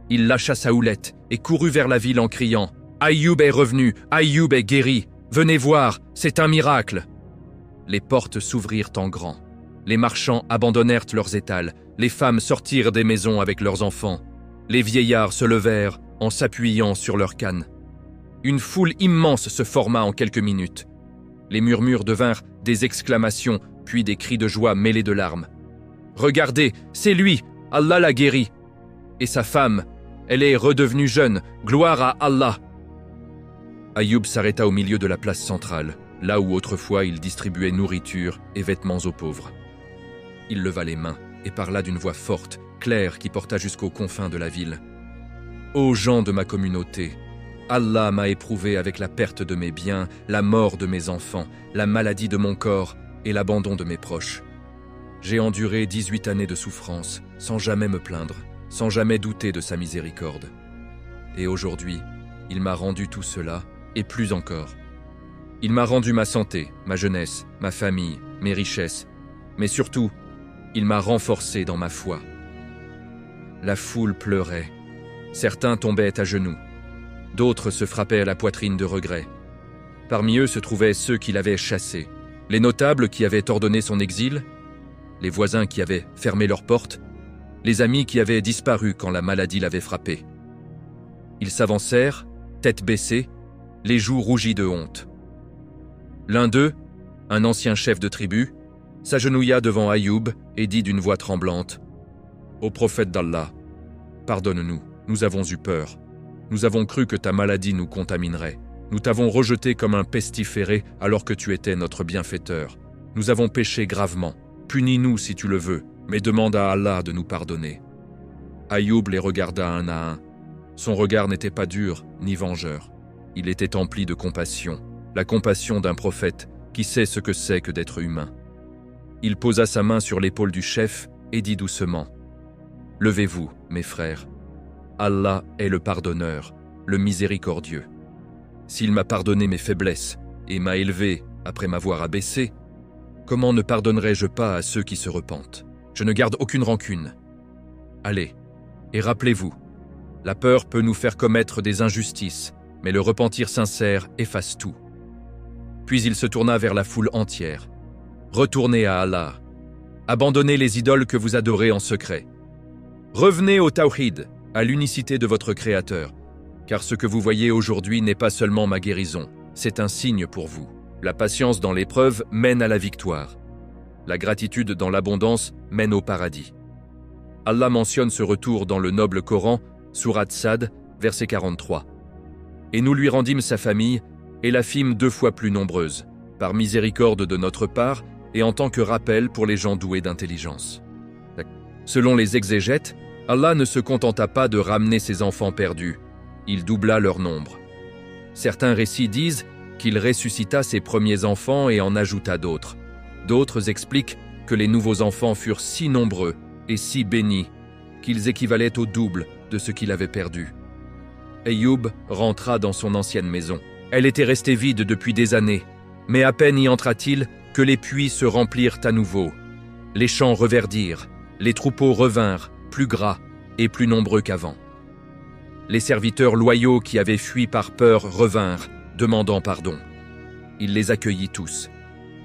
Speaker 1: Il lâcha sa houlette et courut vers la ville en criant « Ayoub est revenu, Ayoub est guéri, venez voir, c'est un miracle !» Les portes s'ouvrirent en grand. Les marchands abandonnèrent leurs étals, les femmes sortirent des maisons avec leurs enfants. Les vieillards se levèrent en s'appuyant sur leurs cannes. Une foule immense se forma en quelques minutes. Les murmures devinrent des exclamations, puis des cris de joie mêlés de larmes. « Regardez, c'est lui, Allah l'a guéri. Et sa femme, elle est redevenue jeune, gloire à Allah. » Ayoub s'arrêta au milieu de la place centrale, là où autrefois il distribuait nourriture et vêtements aux pauvres. Il leva les mains et parla d'une voix forte, claire qui porta jusqu'aux confins de la ville. « Ô gens de ma communauté, Allah m'a éprouvé avec la perte de mes biens, la mort de mes enfants, la maladie de mon corps et l'abandon de mes proches. J'ai enduré 18 années de souffrance, sans jamais me plaindre, sans jamais douter de sa miséricorde. Et aujourd'hui, il m'a rendu tout cela, et plus encore. Il m'a rendu ma santé, ma jeunesse, ma famille, mes richesses, mais surtout, il m'a renforcé dans ma foi. » La foule pleurait. Certains tombaient à genoux. D'autres se frappaient à la poitrine de regret. Parmi eux se trouvaient ceux qui l'avaient chassé, les notables qui avaient ordonné son exil, les voisins qui avaient fermé leurs portes, les amis qui avaient disparu quand la maladie l'avait frappé. Ils s'avancèrent, tête baissée, les joues rougies de honte. L'un d'eux, un ancien chef de tribu, s'agenouilla devant Ayoub et dit d'une voix tremblante « Ô prophète d'Allah, pardonne-nous, nous avons eu peur. Nous avons cru que ta maladie nous contaminerait. Nous t'avons rejeté comme un pestiféré alors que tu étais notre bienfaiteur. Nous avons péché gravement. Punis-nous si tu le veux, mais demande à Allah de nous pardonner. » Ayoub les regarda un à un. Son regard n'était pas dur ni vengeur. Il était empli de compassion, la compassion d'un prophète qui sait ce que c'est que d'être humain. Il posa sa main sur l'épaule du chef et dit doucement « Levez-vous, mes frères. Allah est le pardonneur, le miséricordieux. S'il m'a pardonné mes faiblesses et m'a élevé après m'avoir abaissé, comment ne pardonnerais-je pas à ceux qui se repentent? Je ne garde aucune rancune. Allez, et rappelez-vous, la peur peut nous faire commettre des injustices, mais le repentir sincère efface tout. » Puis il se tourna vers la foule entière. « Retournez à Allah. Abandonnez les idoles que vous adorez en secret. Revenez au Tawhid, à l'unicité de votre Créateur, car ce que vous voyez aujourd'hui n'est pas seulement ma guérison, c'est un signe pour vous. La patience dans l'épreuve mène à la victoire. La gratitude dans l'abondance mène au paradis. » Allah mentionne ce retour dans le noble Coran, sourate Sad, verset 43. « Et nous lui rendîmes sa famille, et la fîmes 2 fois plus nombreuse, par miséricorde de notre part et en tant que rappel pour les gens doués d'intelligence. Selon les exégètes, Allah ne se contenta pas de ramener ses enfants perdus, il doubla leur nombre. Certains récits disent qu'il ressuscita ses premiers enfants et en ajouta d'autres. D'autres expliquent que les nouveaux enfants furent si nombreux et si bénis qu'ils équivalaient au double de ce qu'il avait perdu. Ayoub rentra dans son ancienne maison. Elle était restée vide depuis des années, mais à peine y entra-t-il que les puits se remplirent à nouveau. Les champs reverdirent, les troupeaux revinrent, plus gras et plus nombreux qu'avant. Les serviteurs loyaux qui avaient fui par peur revinrent, demandant pardon. Il les accueillit tous,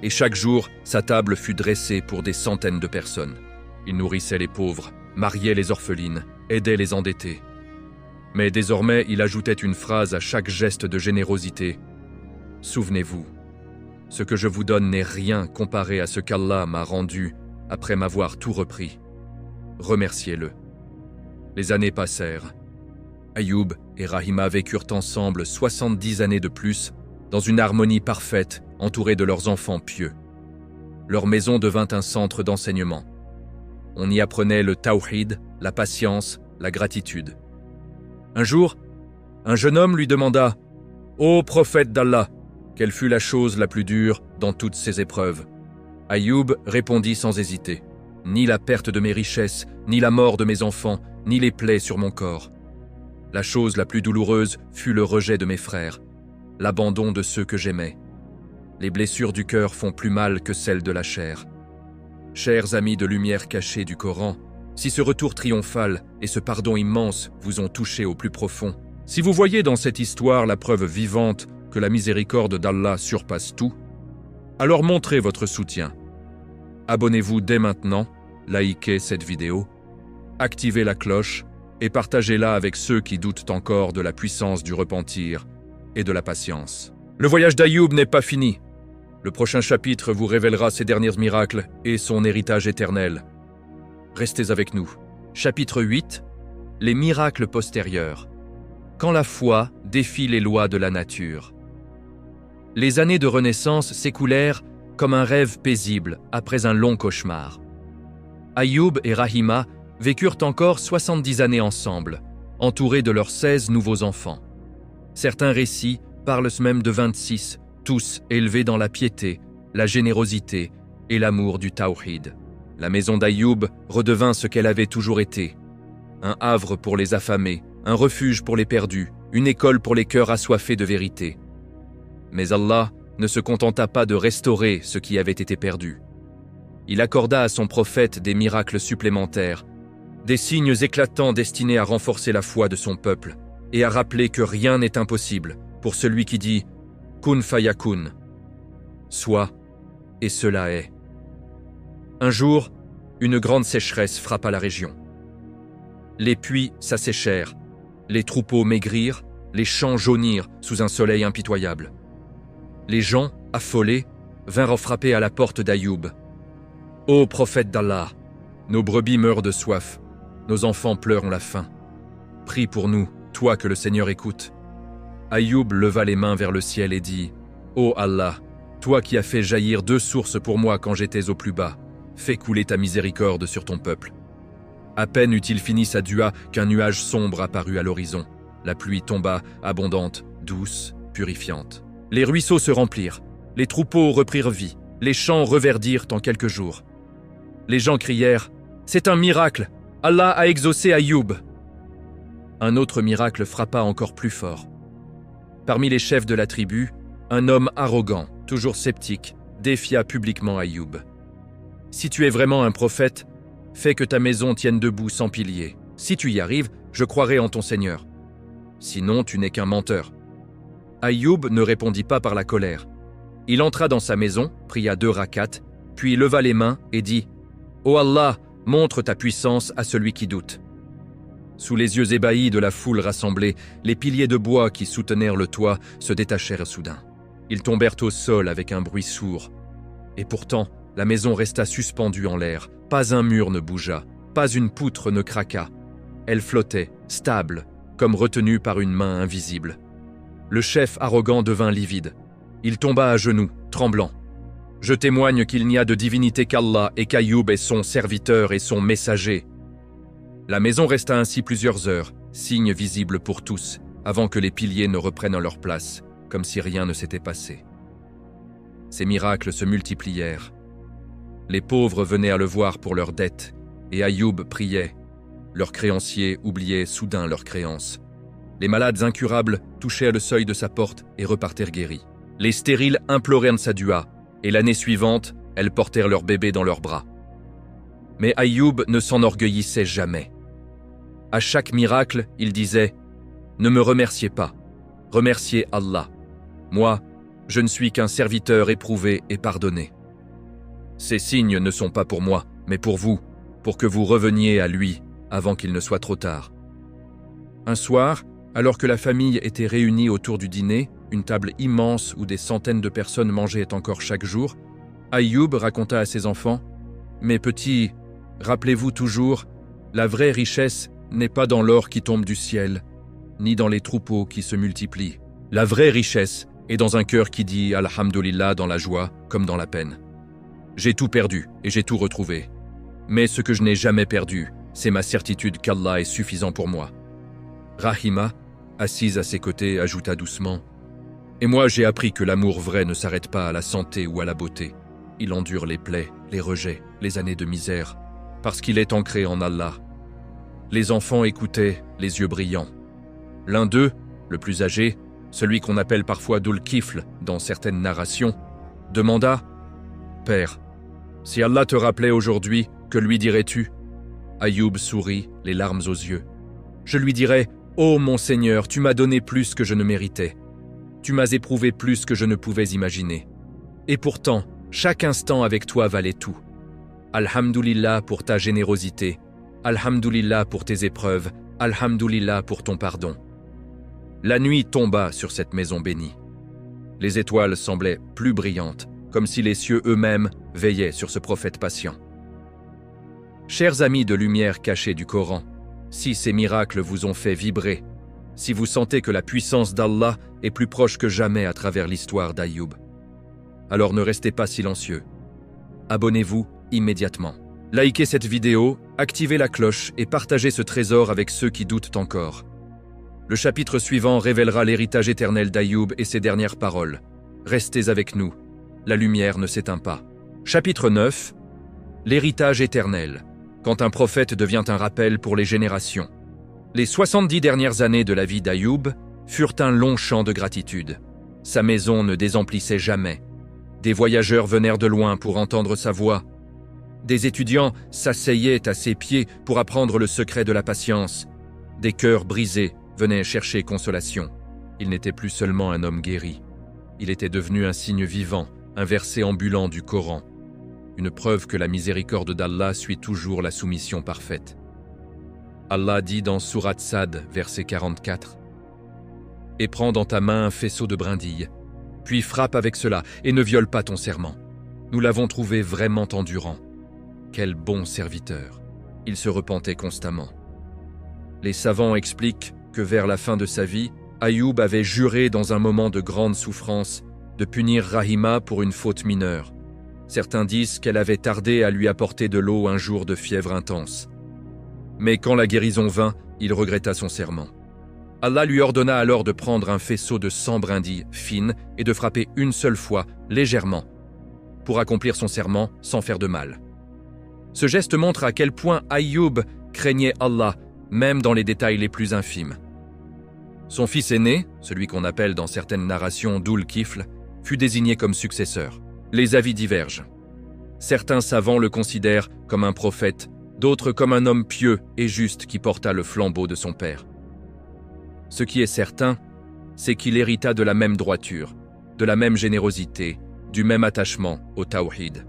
Speaker 1: et chaque jour, sa table fut dressée pour des centaines de personnes. Il nourrissait les pauvres, mariait les orphelines, aidait les endettés. Mais désormais, il ajoutait une phrase à chaque geste de générosité. « Souvenez-vous, ce que je vous donne n'est rien comparé à ce qu'Allah m'a rendu après m'avoir tout repris. Remerciez-le. » Les années passèrent. Ayoub et Rahima vécurent ensemble 70 années de plus, dans une harmonie parfaite, entourés de leurs enfants pieux. Leur maison devint un centre d'enseignement. On y apprenait le tawhid, la patience, la gratitude. Un jour, un jeune homme lui demanda « Ô prophète d'Allah, quelle fut la chose la plus dure dans toutes ces épreuves ?» Ayoub répondit sans hésiter « Ni la perte de mes richesses, ni la mort de mes enfants, ni les plaies sur mon corps. La chose la plus douloureuse fut le rejet de mes frères, l'abandon de ceux que j'aimais. Les blessures du cœur font plus mal que celles de la chair. Chers amis de lumière cachée du Coran, si ce retour triomphal et ce pardon immense vous ont touché au plus profond, si vous voyez dans cette histoire la preuve vivante que la miséricorde d'Allah surpasse tout, alors montrez votre soutien. Abonnez-vous dès maintenant, likez cette vidéo, activez la cloche et partagez-la avec ceux qui doutent encore de la puissance du repentir et de la patience. Le voyage d'Ayoub n'est pas fini. Le prochain chapitre vous révélera ses derniers miracles et son héritage éternel. Restez avec nous. Chapitre 8. Les miracles postérieurs. Quand la foi défie les lois de la nature. Les années de renaissance s'écoulèrent comme un rêve paisible après un long cauchemar. Ayoub et Rahima vécurent encore 70 années ensemble, entourés de leurs 16 nouveaux enfants. Certains récits parlent même de 26, tous élevés dans la piété, la générosité et l'amour du tawhid. La maison d'Ayoub redevint ce qu'elle avait toujours été. Un havre pour les affamés, un refuge pour les perdus, une école pour les cœurs assoiffés de vérité. Mais Allah ne se contenta pas de restaurer ce qui avait été perdu. Il accorda à son prophète des miracles supplémentaires, des signes éclatants destinés à renforcer la foi de son peuple et à rappeler que rien n'est impossible pour celui qui dit « Kun fayakun » soit, et cela est. Un jour, une grande sécheresse frappa la région. Les puits s'asséchèrent, les troupeaux maigrirent, les champs jaunirent sous un soleil impitoyable. Les gens, affolés, vinrent frapper à la porte d'Ayoub. « Ô prophète d'Allah, nos brebis meurent de soif, nos enfants pleurent la faim. Prie pour nous, toi que le Seigneur écoute. » Ayoub leva les mains vers le ciel et dit « Ô Allah, toi qui as fait jaillir 2 sources pour moi quand j'étais au plus bas, fais couler ta miséricorde sur ton peuple. » À peine eut-il fini sa dua qu'un nuage sombre apparut à l'horizon. La pluie tomba, abondante, douce, purifiante. Les ruisseaux se remplirent, les troupeaux reprirent vie, les champs reverdirent en quelques jours. Les gens crièrent « C'est un miracle! Allah a exaucé Ayoub !» Un autre miracle frappa encore plus fort. Parmi les chefs de la tribu, un homme arrogant, toujours sceptique, défia publiquement Ayoub. « Si tu es vraiment un prophète, fais que ta maison tienne debout sans piliers. Si tu y arrives, je croirai en ton Seigneur. Sinon, tu n'es qu'un menteur. » Ayoub ne répondit pas par la colère. Il entra dans sa maison, pria 2 rakats, puis leva les mains et dit « Ô Allah, montre ta puissance à celui qui doute. » Sous les yeux ébahis de la foule rassemblée, les piliers de bois qui soutenaient le toit se détachèrent soudain. Ils tombèrent au sol avec un bruit sourd. Et pourtant, la maison resta suspendue en l'air. Pas un mur ne bougea, pas une poutre ne craqua. Elle flottait, stable, comme retenue par une main invisible. Le chef arrogant devint livide. Il tomba à genoux, tremblant. Je témoigne qu'il n'y a de divinité qu'Allah et qu'Ayoub est son serviteur et son messager. La maison resta ainsi plusieurs heures, signe visible pour tous, avant que les piliers ne reprennent leur place, comme si rien ne s'était passé. Ces miracles se multiplièrent. Les pauvres venaient à le voir pour leurs dettes, et Ayoub priait. Leurs créanciers oubliaient soudain leurs créances. Les malades incurables touchaient le seuil de sa porte et repartèrent guéris. Les stériles imploraient sa dua, et l'année suivante, elles portèrent leur bébé dans leurs bras. Mais Ayoub ne s'enorgueillissait jamais. À chaque miracle, il disait « Ne me remerciez pas, remerciez Allah. Moi, je ne suis qu'un serviteur éprouvé et pardonné. Ces signes ne sont pas pour moi, mais pour vous, pour que vous reveniez à lui avant qu'il ne soit trop tard. » Un soir, alors que la famille était réunie autour du dîner, une table immense où des centaines de personnes mangeaient encore chaque jour, Ayoub raconta à ses enfants « Mes petits, rappelez-vous toujours, la vraie richesse n'est pas dans l'or qui tombe du ciel, ni dans les troupeaux qui se multiplient. La vraie richesse est dans un cœur qui dit « Alhamdulillah » dans la joie comme dans la peine. J'ai tout perdu et j'ai tout retrouvé. Mais ce que je n'ai jamais perdu, c'est ma certitude qu'Allah est suffisant pour moi. Rahima, assise à ses côtés, ajouta doucement « Et moi j'ai appris que l'amour vrai ne s'arrête pas à la santé ou à la beauté. Il endure les plaies, les rejets, les années de misère, parce qu'il est ancré en Allah. » Les enfants écoutaient, les yeux brillants. L'un d'eux, le plus âgé, celui qu'on appelle parfois Dhul-Kifl dans certaines narrations, demanda « Père, si Allah te rappelait aujourd'hui, que lui dirais-tu » Ayoub sourit, les larmes aux yeux. « Je lui dirais « Ô mon Seigneur, tu m'as donné plus que je ne méritais. Tu m'as éprouvé plus que je ne pouvais imaginer. Et pourtant, chaque instant avec toi valait tout. Alhamdulillah pour ta générosité. Alhamdulillah pour tes épreuves. Alhamdulillah pour ton pardon. » La nuit tomba sur cette maison bénie. Les étoiles semblaient plus brillantes, comme si les cieux eux-mêmes veillaient sur ce prophète patient. Chers amis de lumière cachée du Coran, si ces miracles vous ont fait vibrer, si vous sentez que la puissance d'Allah est plus proche que jamais à travers l'histoire d'Ayoub, alors ne restez pas silencieux. Abonnez-vous immédiatement. Likez cette vidéo, activez la cloche et partagez ce trésor avec ceux qui doutent encore. Le chapitre suivant révélera l'héritage éternel d'Ayoub et ses dernières paroles. Restez avec nous, la lumière ne s'éteint pas. Chapitre 9. L'héritage éternel, quand un prophète devient un rappel pour les générations. Les 70 dernières années de la vie d'Ayoub furent un long chant de gratitude. Sa maison ne désemplissait jamais. Des voyageurs venèrent de loin pour entendre sa voix. Des étudiants s'asseyaient à ses pieds pour apprendre le secret de la patience. Des cœurs brisés venaient chercher consolation. Il n'était plus seulement un homme guéri. Il était devenu un signe vivant, un verset ambulant du Coran. Une preuve que la miséricorde d'Allah suit toujours la soumission parfaite. Allah dit dans Sourate Sad, verset 44, « Et prends dans ta main un faisceau de brindilles, puis frappe avec cela et ne viole pas ton serment. Nous l'avons trouvé vraiment endurant. Quel bon serviteur. » Il se repentait constamment. Les savants expliquent que vers la fin de sa vie, Ayoub avait juré dans un moment de grande souffrance de punir Rahima pour une faute mineure. Certains disent qu'elle avait tardé à lui apporter de l'eau un jour de fièvre intense. Mais quand la guérison vint, il regretta son serment. Allah lui ordonna alors de prendre un faisceau de 100 brindilles fines et de frapper une seule fois, légèrement, pour accomplir son serment sans faire de mal. Ce geste montre à quel point Ayoub craignait Allah, même dans les détails les plus infimes. Son fils aîné, celui qu'on appelle dans certaines narrations Dhul-Kifl, fut désigné comme successeur. Les avis divergent. Certains savants le considèrent comme un prophète, d'autres comme un homme pieux et juste qui porta le flambeau de son père. Ce qui est certain, c'est qu'il hérita de la même droiture, de la même générosité, du même attachement au tawhid.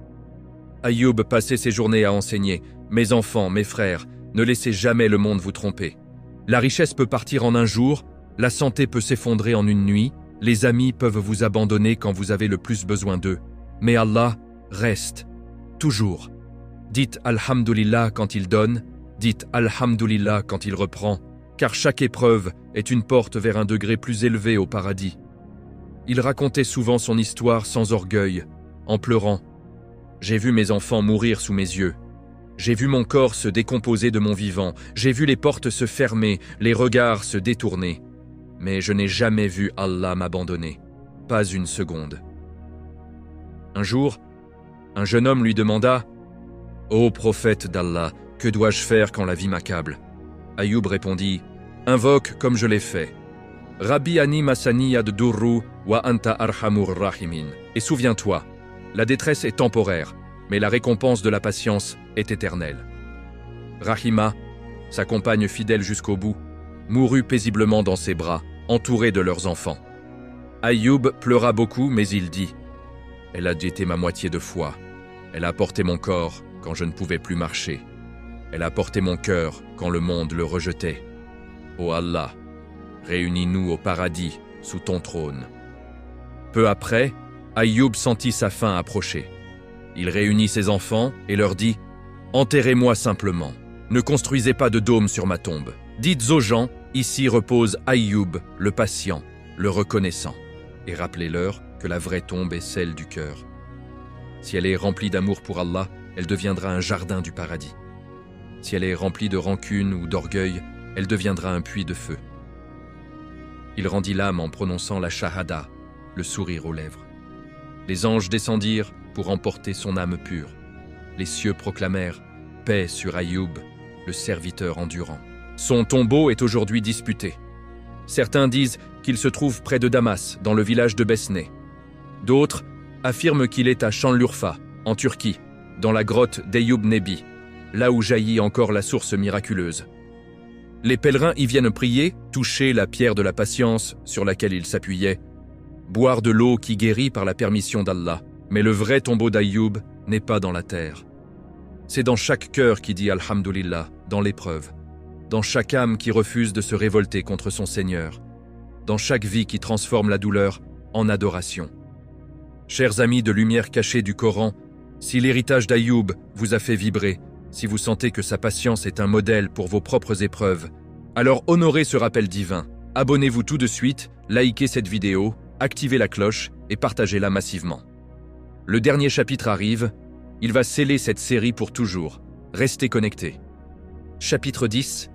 Speaker 1: Ayoub passait ses journées à enseigner « Mes enfants, mes frères, ne laissez jamais le monde vous tromper. La richesse peut partir en un jour, la santé peut s'effondrer en une nuit, les amis peuvent vous abandonner quand vous avez le plus besoin d'eux. Mais Allah reste, toujours. Dites Alhamdulillah quand il donne, dites Alhamdulillah quand il reprend, car chaque épreuve est une porte vers un degré plus élevé au paradis. Il racontait souvent son histoire sans orgueil, en pleurant. « J'ai vu mes enfants mourir sous mes yeux. J'ai vu mon corps se décomposer de mon vivant. J'ai vu les portes se fermer, les regards se détourner. Mais je n'ai jamais vu Allah m'abandonner. Pas une seconde. » Un jour, un jeune homme lui demanda « Ô prophète d'Allah, que dois-je faire quand la vie m'accable ?» Ayoub répondit « Invoque comme je l'ai fait. Rabbi ani masani ad-durru wa anta arhamur rahimin. Et souviens-toi, la détresse est temporaire, mais la récompense de la patience est éternelle. » Rahima, sa compagne fidèle jusqu'au bout, mourut paisiblement dans ses bras, entourée de leurs enfants. Ayoub pleura beaucoup, mais il dit « Elle a été ma moitié de foi. Elle a porté mon corps quand je ne pouvais plus marcher. Elle a porté mon cœur quand le monde le rejetait. Ô Allah, réunis-nous au paradis sous ton trône. » Peu après, Ayoub sentit sa fin approcher. Il réunit ses enfants et leur dit « Enterrez-moi simplement. Ne construisez pas de dôme sur ma tombe. Dites aux gens, ici repose Ayoub, le patient, le reconnaissant. Et rappelez-leur que la vraie tombe est celle du cœur. Si elle est remplie d'amour pour Allah, elle deviendra un jardin du paradis. Si elle est remplie de rancune ou d'orgueil, elle deviendra un puits de feu. » Il rendit l'âme en prononçant la shahada, le sourire aux lèvres. Les anges descendirent pour emporter son âme pure. Les cieux proclamèrent « Paix sur Ayoub, le serviteur endurant. » Son tombeau est aujourd'hui disputé. Certains disent qu'il se trouve près de Damas, dans le village de Besné. D'autres affirment qu'il est à Şanlıurfa, en Turquie, dans la grotte d'Eyüp Nebi, là où jaillit encore la source miraculeuse. Les pèlerins y viennent prier, toucher la pierre de la patience sur laquelle ils s'appuyaient, boire de l'eau qui guérit par la permission d'Allah. Mais le vrai tombeau d'Ayoub n'est pas dans la terre. C'est dans chaque cœur qui dit Alhamdulillah, dans l'épreuve, dans chaque âme qui refuse de se révolter contre son Seigneur, dans chaque vie qui transforme la douleur en adoration. Chers amis de lumière cachée du Coran, si l'héritage d'Ayoub vous a fait vibrer, si vous sentez que sa patience est un modèle pour vos propres épreuves, alors honorez ce rappel divin. Abonnez-vous tout de suite, likez cette vidéo, activez la cloche et partagez-la massivement. Le dernier chapitre arrive, il va sceller cette série pour toujours. Restez connectés. Chapitre 10.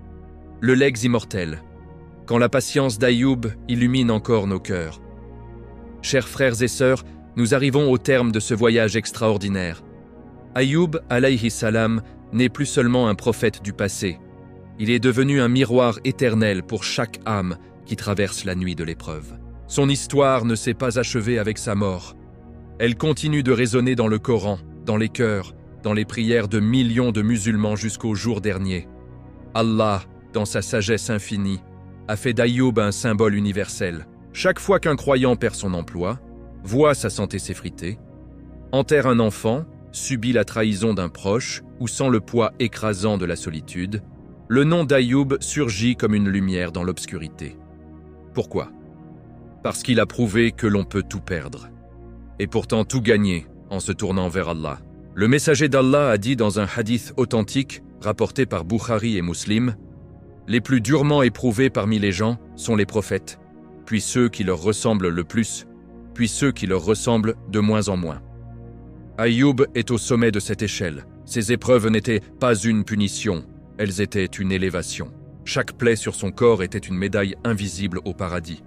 Speaker 1: Le legs immortel. Quand la patience d'Ayoub illumine encore nos cœurs. Chers frères et sœurs, nous arrivons au terme de ce voyage extraordinaire. Ayoub, alayhi salam, n'est plus seulement un prophète du passé. Il est devenu un miroir éternel pour chaque âme qui traverse la nuit de l'épreuve. Son histoire ne s'est pas achevée avec sa mort. Elle continue de résonner dans le Coran, dans les cœurs, dans les prières de millions de musulmans jusqu'au jour dernier. Allah, dans sa sagesse infinie, a fait d'Ayoub un symbole universel. Chaque fois qu'un croyant perd son emploi, voit sa santé s'effriter, enterre un enfant, subit la trahison d'un proche ou sent le poids écrasant de la solitude, le nom d'Ayoub surgit comme une lumière dans l'obscurité. Pourquoi ? Parce qu'il a prouvé que l'on peut tout perdre, et pourtant tout gagner en se tournant vers Allah. Le messager d'Allah a dit dans un hadith authentique, rapporté par Bukhari et Muslim, « Les plus durement éprouvés parmi les gens sont les prophètes, puis ceux qui leur ressemblent le plus, puis ceux qui leur ressemblent de moins en moins. » Ayoub est au sommet de cette échelle. Ses épreuves n'étaient pas une punition, elles étaient une élévation. Chaque plaie sur son corps était une médaille invisible au paradis.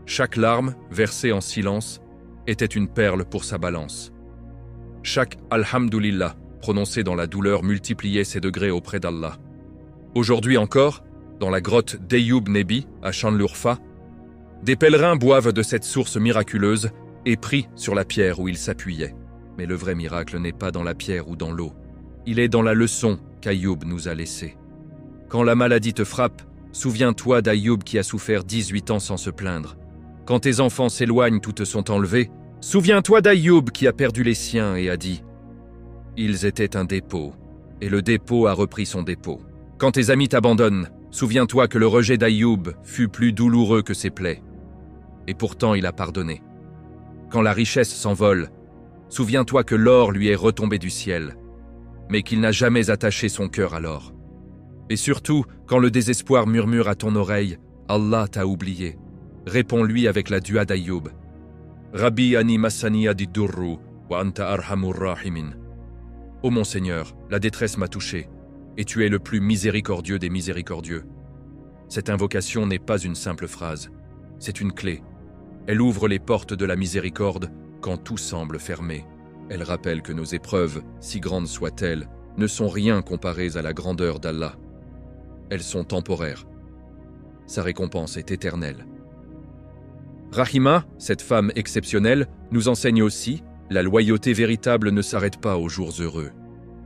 Speaker 1: Chaque larme, versée en silence, était une perle pour sa balance. Chaque « Alhamdulillah » prononcé dans la douleur multipliait ses degrés auprès d'Allah. Aujourd'hui encore, dans la grotte d'Eyüp Nebi, à Şanlıurfa, des pèlerins boivent de cette source miraculeuse et prient sur la pierre où ils s'appuyaient. Mais le vrai miracle n'est pas dans la pierre ou dans l'eau. Il est dans la leçon qu'Ayoub nous a laissée. Quand la maladie te frappe, souviens-toi d'Ayoub qui a souffert 18 ans sans se plaindre. Quand tes enfants s'éloignent ou te sont enlevés, souviens-toi d'Ayoub qui a perdu les siens et a dit « Ils étaient un dépôt, et le dépôt a repris son dépôt. » Quand tes amis t'abandonnent, souviens-toi que le rejet d'Ayoub fut plus douloureux que ses plaies. Et pourtant il a pardonné. Quand la richesse s'envole, souviens-toi que l'or lui est retombé du ciel, mais qu'il n'a jamais attaché son cœur à l'or. Et surtout, quand le désespoir murmure à ton oreille, Allah t'a oublié. Réponds-lui avec la dua d'Ayoub. Rabbi ani massani adidurru wa anta arhamur rahimin. Ô mon Seigneur, la détresse m'a touché, et tu es le plus miséricordieux des miséricordieux. Cette invocation n'est pas une simple phrase, c'est une clé. Elle ouvre les portes de la miséricorde quand tout semble fermé. Elle rappelle que nos épreuves, si grandes soient-elles, ne sont rien comparées à la grandeur d'Allah. Elles sont temporaires. Sa récompense est éternelle. Rahima, cette femme exceptionnelle, nous enseigne aussi la loyauté véritable ne s'arrête pas aux jours heureux.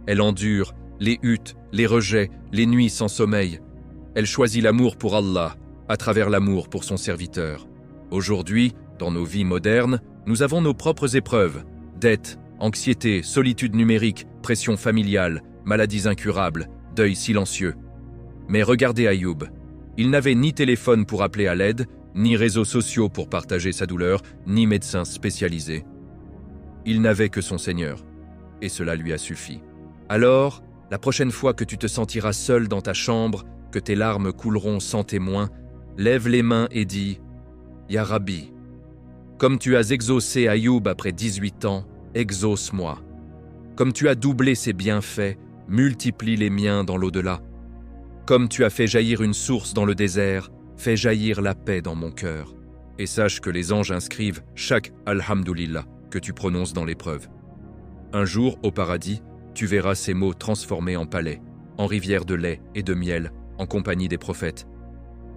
Speaker 1: Elle endure les huttes, les rejets, les nuits sans sommeil. Elle choisit l'amour pour Allah à travers l'amour pour son serviteur. Aujourd'hui, dans nos vies modernes, nous avons nos propres épreuves, dettes, anxiété, solitude numérique, pression familiale, maladies incurables, deuil silencieux. Mais regardez Ayoub. Il n'avait ni téléphone pour appeler à l'aide, ni réseaux sociaux pour partager sa douleur, ni médecin spécialisé. Il n'avait que son Seigneur, et cela lui a suffi. Alors, la prochaine fois que tu te sentiras seul dans ta chambre, que tes larmes couleront sans témoin, lève les mains et dis « Ya Rabbi, comme tu as exaucé Ayoub après 18 ans, exauce-moi. Comme tu as doublé ses bienfaits, multiplie les miens dans l'au-delà. Comme tu as fait jaillir une source dans le désert, fais jaillir la paix dans mon cœur. Et sache que les anges inscrivent chaque Alhamdulillah que tu prononces dans l'épreuve. Un jour, au paradis, tu verras ces mots transformés en palais, en rivières de lait et de miel, en compagnie des prophètes.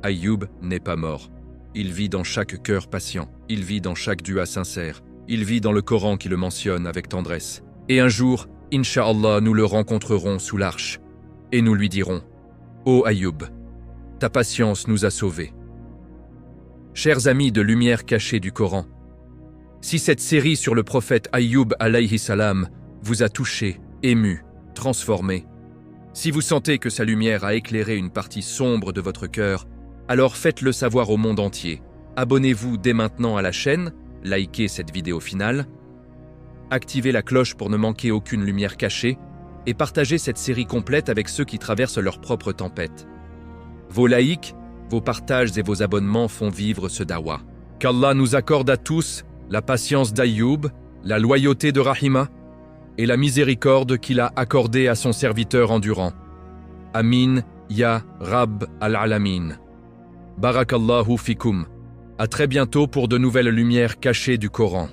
Speaker 1: Ayoub n'est pas mort. Il vit dans chaque cœur patient, il vit dans chaque dua sincère, il vit dans le Coran qui le mentionne avec tendresse. Et un jour, Inch'Allah, nous le rencontrerons sous l'arche, et nous lui dirons « Ô Ayoub, ta patience nous a sauvés. » Chers amis de Lumière cachée du Coran, si cette série sur le prophète Ayoub alayhi salam vous a touché, ému, transformé, si vous sentez que sa lumière a éclairé une partie sombre de votre cœur, alors faites-le savoir au monde entier. Abonnez-vous dès maintenant à la chaîne, likez cette vidéo finale, activez la cloche pour ne manquer aucune lumière cachée et partagez cette série complète avec ceux qui traversent leur propre tempête. Vos likes, vos partages et vos abonnements font vivre ce dawa. Qu'Allah nous accorde à tous la patience d'Ayoub, la loyauté de Rahima et la miséricorde qu'il a accordée à son serviteur endurant. Amin, ya Rabb al-Alamin. Barakallahu fikum. À très bientôt pour de nouvelles lumières cachées du Coran.